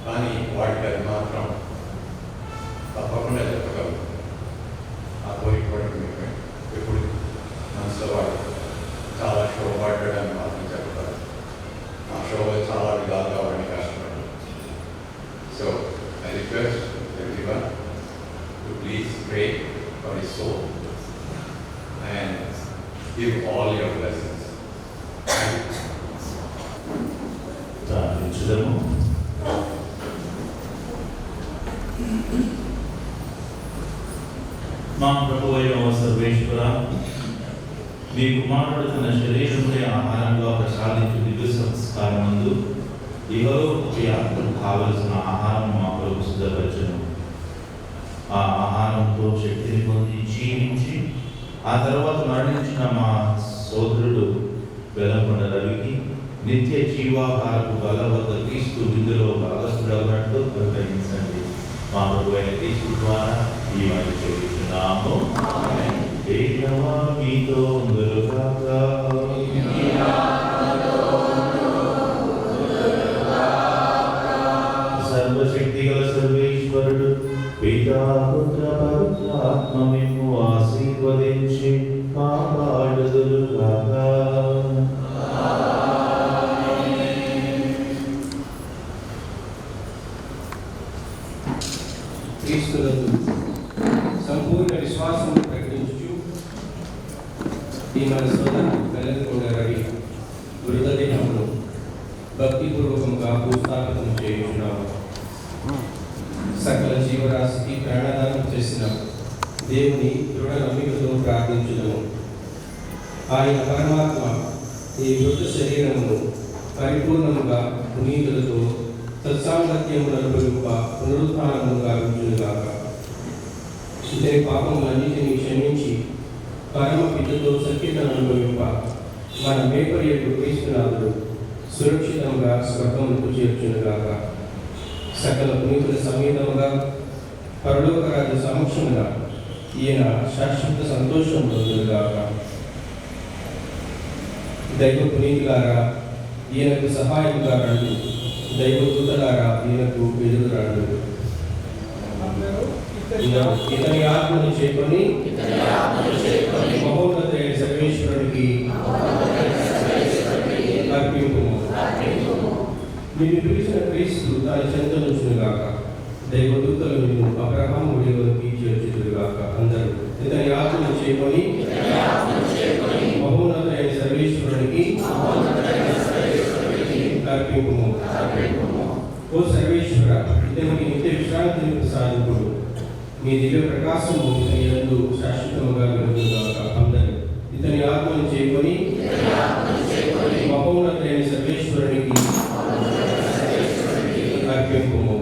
కానీ వాడికి అది మాత్రం తప్పకుండా చెప్పగలరు. ఆ కోరిక కూడా ఎప్పుడు మనసులో వాడు చాలా శోభపడ్డాడని మాత్రం చెప్తారు. ఆ శోభ చాలా విధాలు pray for his soul and give all your blessings. ప్రార్థించుదము. మా ప్రభువైన సర్వేశ్వర, మీ కుమారుడు తన శరీరమునే ఆహారంగా ప్రసాదించు దివ్య సంస్కారమందు ఇహలోక యాత్రకు కావలసిన ఆహారం మా కొరకు సిద్ధపరచను. ఆ ఆహారంతో శక్తిని పొంది జీవించి ఆ తర్వాత మరణించిన మా సోదరుడు వెలకొండ రవికి నిత్య జీవాహారపు బలవద్ద క్రీస్తు విందులో భాగస్థుడన్నట్టు ప్రకటించండి. మా ప్రభువైన క్రీస్తు ద్వారా ఈ మాట చేస్తున్నాము. దేవా మీతో ఉండుగాక. సర్వశక్తిగల సర్వేశ్వరుడు పితా పుత్ర పవిత్ర ఆత్మ మిమ్ము ఆశీర్వదించి కాపాడుదురుగాక. క్రీస్తునందు సంపూర్ణ విశ్వాసము ప్రకటించు ఈ మన సోదరుడు వెల్లకొండ రవి మృతదేహమును భక్తిపూర్వకంగా భూస్థాపితం చేయుచున్నాము. సకల జీవరాశికి ప్రాణదానం చేసిన దేవుని దృఢ నమ్మికతో ప్రార్థించుదము. ఆయన పరమాత్మ ఈ మృత శరీరమును పరిపూర్ణముగా పునీతులతో సత్సాంగత్యమును అనుభవింప పునరుత్థానము గావించునుగాక. ఇతని పాపములన్నిటినీ క్షమించి పరమ పితతో సఖ్యతను అనుభవింప మన మేపరియకు క్రీస్తునాథుడు సురక్షితంగా స్వర్గములకు చేర్చునుగాక. సకల పునీతుల సమేతముగా పరలోకరాజు సమక్షమున ఈయన శాశ్వత సంతోషం పొందుగాక. దైవ పునీతులారా ఈయనకు సహాయముగా రండు, దైవదూతలారా ఈయనకు ఎదురురాడు. ఇతని ఆత్మను చేకొని మహోన్నత సర్వేశ్వరుడికి అర్పింపుము. నిన్ను పిలిచిన క్రీస్తు తన చెంతనుచునుగాక. దైవదూతలు నిన్ను అబ్రహాము ఒడిలోకి చేర్చుదురుగాక. అందరూ ఇతని ఆత్మను చేకొని మహోన్నత సర్వేశ్వరుడికి అర్పింపుము. ఓ సర్వేశ్వర, ఇతనికి నిత్య విశ్రాంతిని ప్రసాదింపుడు. మీ దివ్య ప్రకాశము ఇతని యందు శాశ్వతముగా వెలుగుగాక. అందరూ ఇతని ఆత్మను చేకొని మహోన్నత సర్వేశ్వరునికి అర్పింపుము.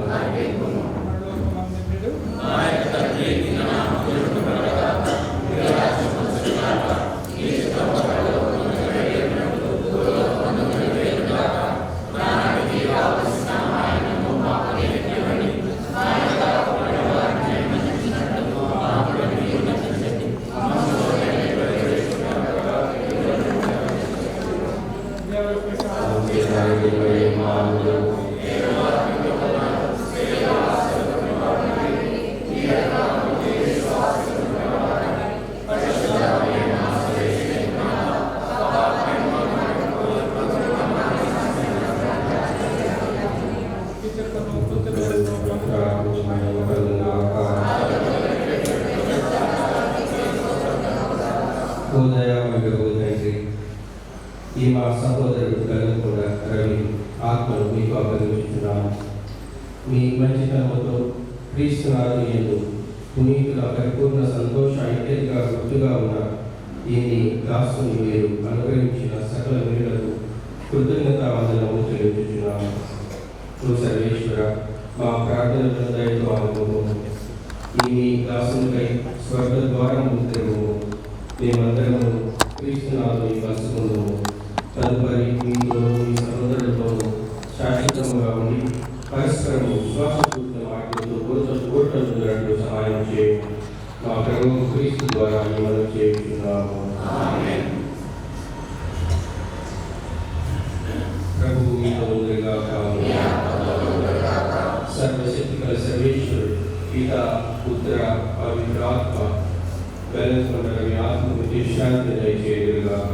ఈ మా సహోదరుడు వెల్లకొండ రవి ఆత్మను మీకు అప్పగించుతున్నాను. మీ మంచితనముతో క్రీస్తునాథు యందు పునీతుల పరిపూర్ణ సంతోష ఐక్యతగా గుర్తుగా ఉన్న ఈ దాసుని మీరు అనుగ్రహించిన సకల మేలులకు కృతజ్ఞతావందనము చెల్లించుచున్నాము. ఓ సర్వేశ్వర, మా ప్రార్థనలను దయతో అనుభవము. ఈ మీ దాసునిపై స్వర్గ ద్వారము తెరువు. మేమందరము క్రీస్తునాథుని కలుసుకుందాము. తదుపరి మీతో మీ సహోదరులతోనూ శాశ్వతంగా ఉండి పరస్పరం విశ్వాసపూర్ణ మాటలతో కోరుకుంటున్నట్లు సహాయం చేయము. మా ప్రభువు క్రీస్తు ద్వారా మనం చేస్తున్నాము. ప్రభువు మీతో ఉందిగాక. సర్వశక్తిగల సర్వేశ్వరుడు పిత పుత్ర పవిత్రాత్మ వెల్లకొండ రవి ఆత్మకు విశ్రాంతి దయచేయుగాక.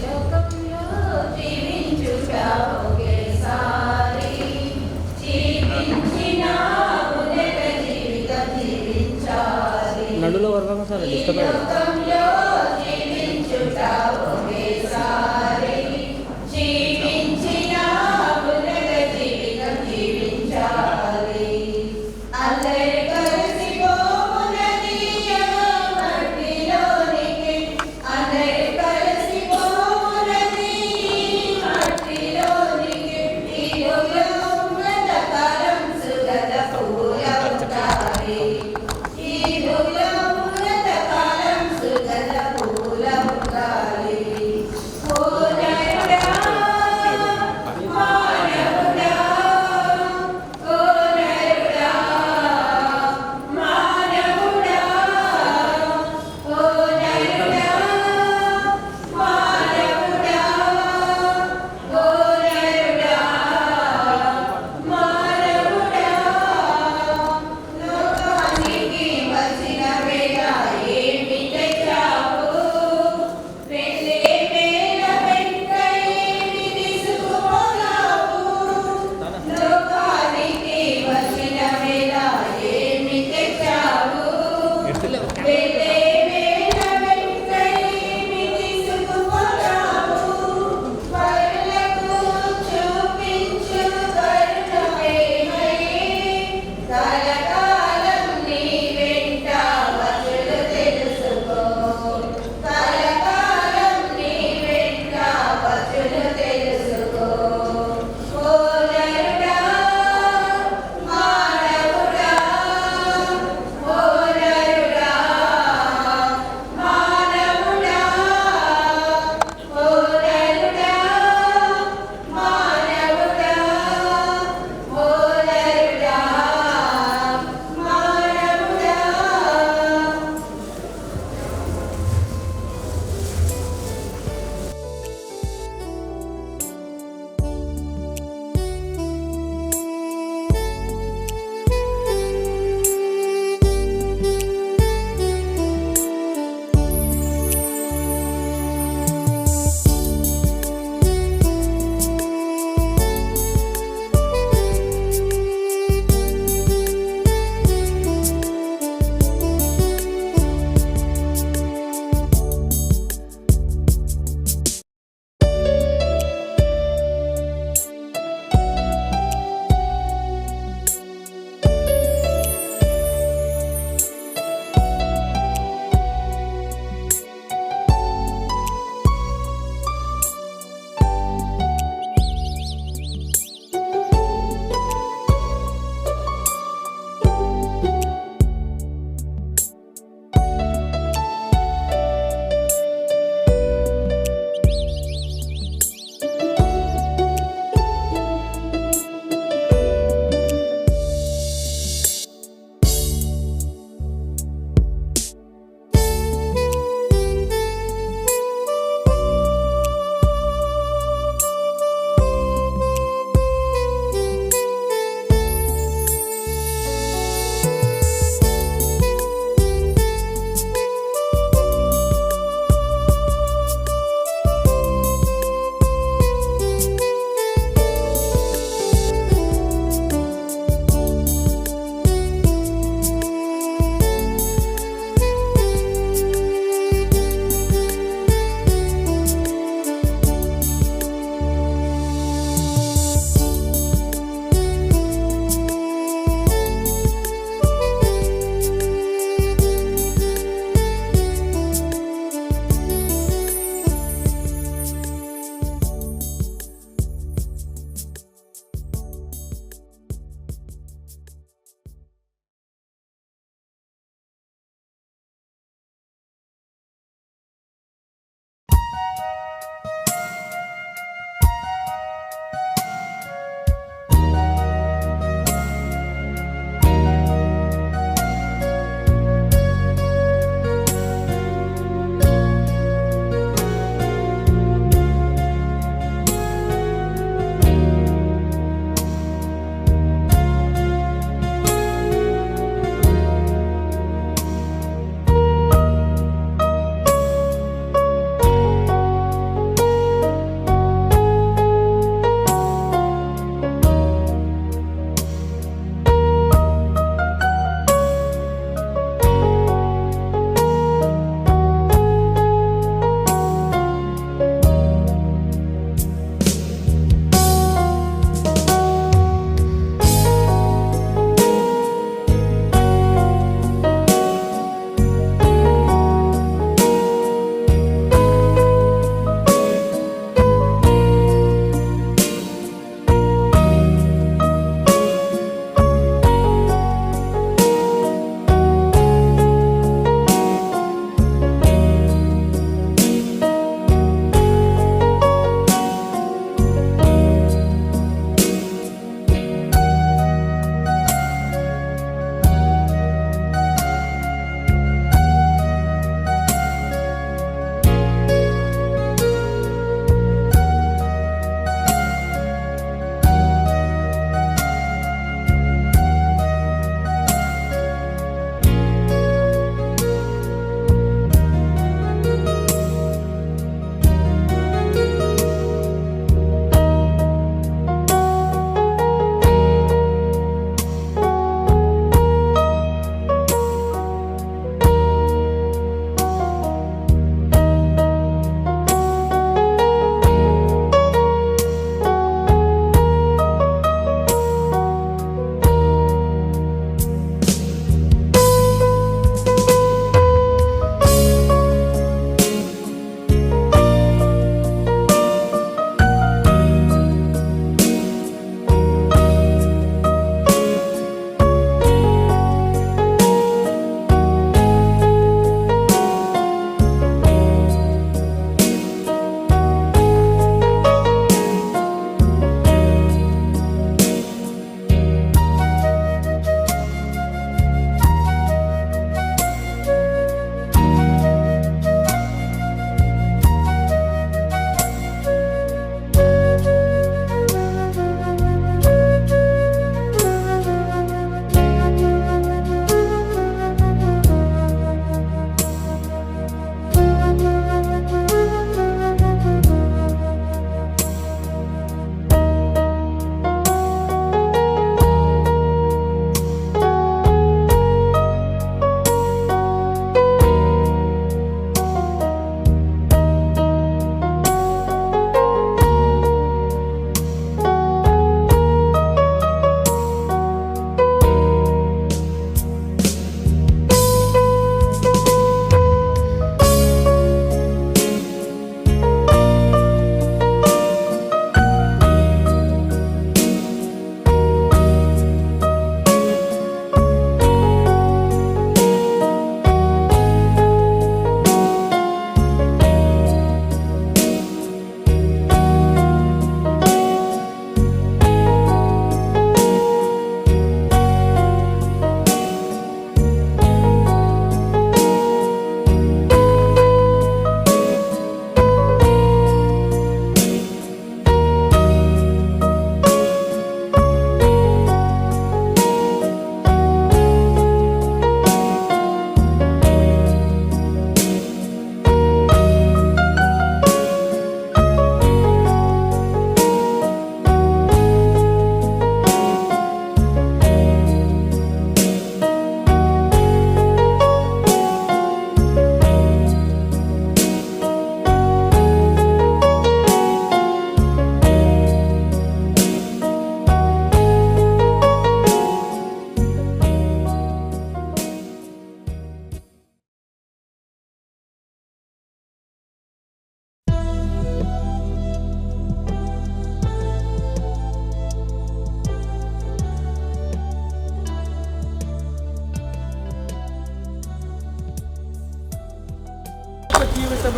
లోకంలో జీవించుట ఒకేసారి, జీవించిన ఉదక జీవితం జీవించాలి. నడులో వర్గం సార్ డిస్టర్బ్ లోకంలో జీవించుట ఒకేసారి, జీవించిన ఉదక జీవితం జీవించాలి. అల్లరి కలిసిపోవునది మట్టిలోనికి, అల్లరి కలిసిపోవునది మట్టిలోనికి. ఈ ఉన్నతకాలం సుగత పూలవుతాయి, ఈ ఉన్నతకాలం సుగత పూలవుతాయి. ఓ నరుడా, మానవుడా, ఓ నరుడా,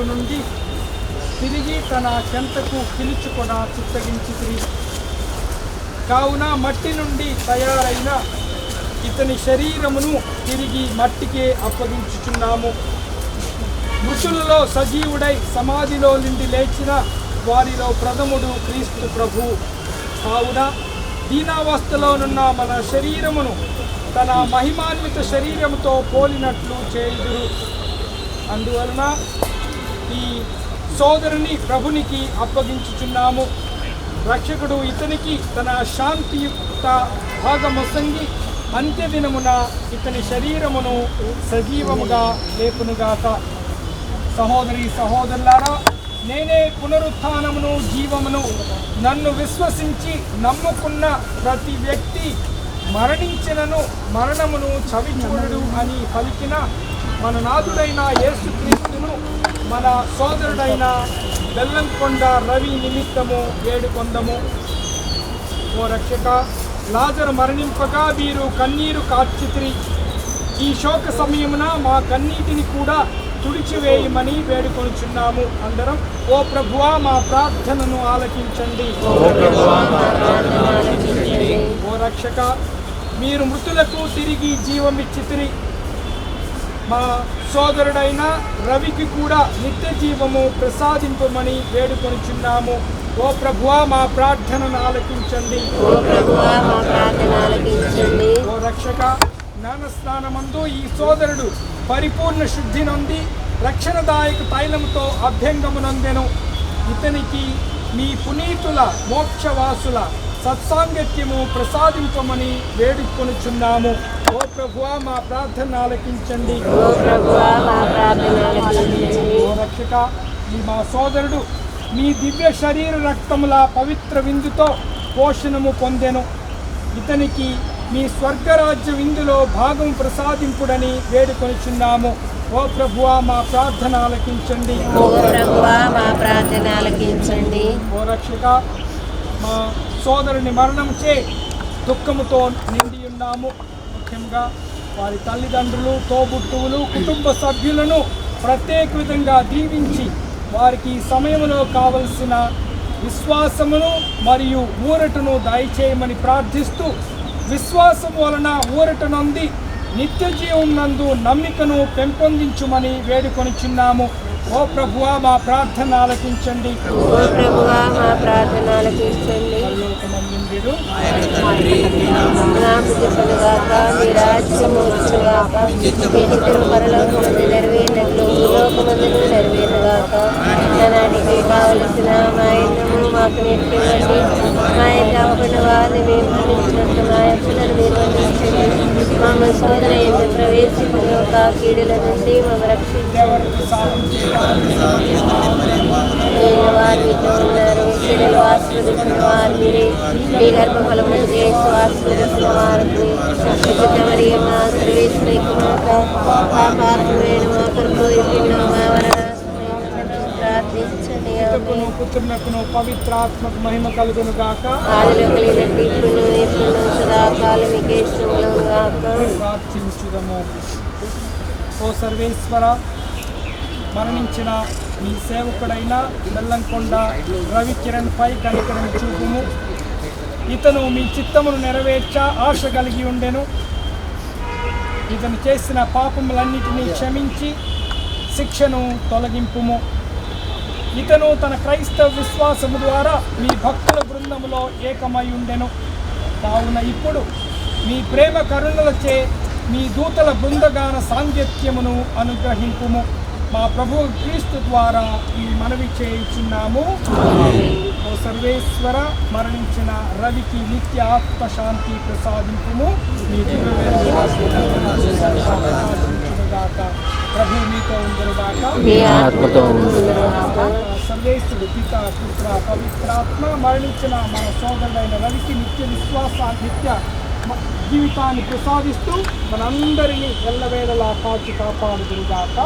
నరకముల నుండి తిరిగి తన చెంతకు పిలుచుకొన చిత్తగించితిరి. కావున మట్టి నుండి తయారైన ఇతని శరీరమును తిరిగి మట్టికే అప్పగించుచున్నాము. మృతులలో సజీవుడై సమాధిలో నుండి లేచిన వారిలో ప్రథముడు క్రీస్తు ప్రభు. కావున దీనావస్థలోనున్న మన శరీరమును తన మహిమాన్విత శరీరముతో పోలినట్లు చేయుదురు. అందువలన ఈ సోదరుని ప్రభునికి అప్పగించుచున్నాము. రక్షకుడు ఇతనికి తన శాంతియుక్త భాగమొసంగి అంత్యదినమున ఇతని శరీరమును సజీవముగా లేపునుగాక. సహోదరి సహోదరులారా, నేనే పునరుత్థానమును జీవమును. నన్ను విశ్వసించి నమ్ముకున్న ప్రతి వ్యక్తి మరణించినను మరణమును చవిచూడడు అని పలికిన మన నాథుడైన యేసుక్రీస్తును మన సోదరుడైన బెల్లంకొండ రవి నిమిత్తము వేడుకొందము. ఓ రక్షక, లాజరు మరణింపగా మీరు కన్నీరు కార్చితిరి. ఈ శోక సమయమున మా కన్నీటిని కూడా తుడిచివేయమని వేడుకొనుచున్నాము. అందరం, ఓ ప్రభువా మా ప్రార్థనను ఆలకించండి. ఓ రక్షక, మీరు మృతులకు తిరిగి జీవమిచ్చితిరి. మా సోదరుడైన రవికి కూడా నిత్య జీవము ప్రసాదింపమని వేడుకొనుచున్నాము. ఓ ప్రభువా మా ప్రార్థనను ఆలకించండి. ఓ రక్షక, జ్ఞానస్నానమందు ఈ సోదరుడు పరిపూర్ణ శుద్ధి నొంది రక్షణదాయక తైలముతో అభ్యంగమునందెను. ఇతనికి మీ పునీతుల మోక్షవాసుల సత్సాంగత్యము ప్రసాదింపమని వేడుకొనుచున్నాము. ఓ ప్రభువా మా ప్రార్థన ఆలకించండి. ఓ రక్షక, ఈ మా సోదరుడు మీ దివ్య శరీర రక్తముల పవిత్ర విందుతో పోషణము పొందెను. ఇతనికి మీ స్వర్గరాజ్య విందులో భాగం ప్రసాదింపుడని వేడుకొనుచున్నాము. ఓ ప్రభువా మా ప్రార్థన ఆలకించండి. ఓ రక్షక, మా సోదరుని మరణంచే దుఃఖముతో నిండి ఉన్నాము. ముఖ్యంగా వారి తల్లిదండ్రులు, తోబుట్టువులు, కుటుంబ సభ్యులను ప్రత్యేక విధంగా దీవించి వారికి సమయంలో కావలసిన విశ్వాసమును మరియు ఊరటను దయచేయమని ప్రార్థిస్తూ, విశ్వాసం వలన ఊరట నొంది నిత్య జీవం నందు నమ్మికను పెంపొందించుమని వేడుకొనిచున్నాము. ఓ ప్రభువా మా ప్రార్థన ఆలకించండి. కావలసిన మా ఇన్నము మాకు నేర్పివ్వండి. మా ఇవ్వబడిన వారిని మేము మన్నించినట్టు మా అప్పులను మీరు మన్నించండి. మమ్మ సోదర ఎందు ప్రవేశించిన కీడుల నుండి మమ్మ రక్షించండి. వారితో ఉన్నారు కీడులు ఆశీర్వదించిన వారు మీరే. మీ గర్భఫలము చేసి ఆశీర్వదించిన వారికి మరియు మా సర్వేశ్వరికి పాపమైన మా కొరకు మా వలన ప్రార్థించండి. పుత్రునకును పవిత్రాత్మకు మహిమ కలుగును గాక. ప్రార్థించుదము. ఓ సర్వేశ్వర, మరణించిన మీ సేవకుడైన బెల్లంకొండ రవికిరణ్ పై కనికరం చూపుము. ఇతను మీ చిత్తమును నెరవేర్చ ఆశ కలిగి ఉండెను. ఇతను చేసిన పాపములన్నిటినీ క్షమించి శిక్షను తొలగింపుము. ఇతను తన క్రైస్తవ విశ్వాసము ద్వారా మీ భక్తుల బృందములో ఏకమై ఉండెను. కావున ఇప్పుడు మీ ప్రేమ కరుణలచే మీ దూతల బృందగాన సాంగత్యమును అనుగ్రహింపుము. మా ప్రభువు క్రీస్తు ద్వారా ఈ మనవి చేయుచున్నాము. ఓ సర్వేశ్వర, మరణించిన రవికి నిత్య ఆత్మశాంతి ప్రసాదింపుము. మీ ప్రభు మీతో ఉందరుగాక. సర్వేశ్వరుడు పిత, పుత్ర, పవిత్రాత్మ మరణించిన మన సోదరుడైన రవికి నిత్య విశ్వాస, నిత్య జీవితాన్ని ప్రసాదిస్తూ మనందరినీ ఎల్లవేళలా కాచి కాపాడుదురుగాక.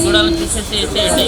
చూడాలని చూసేసి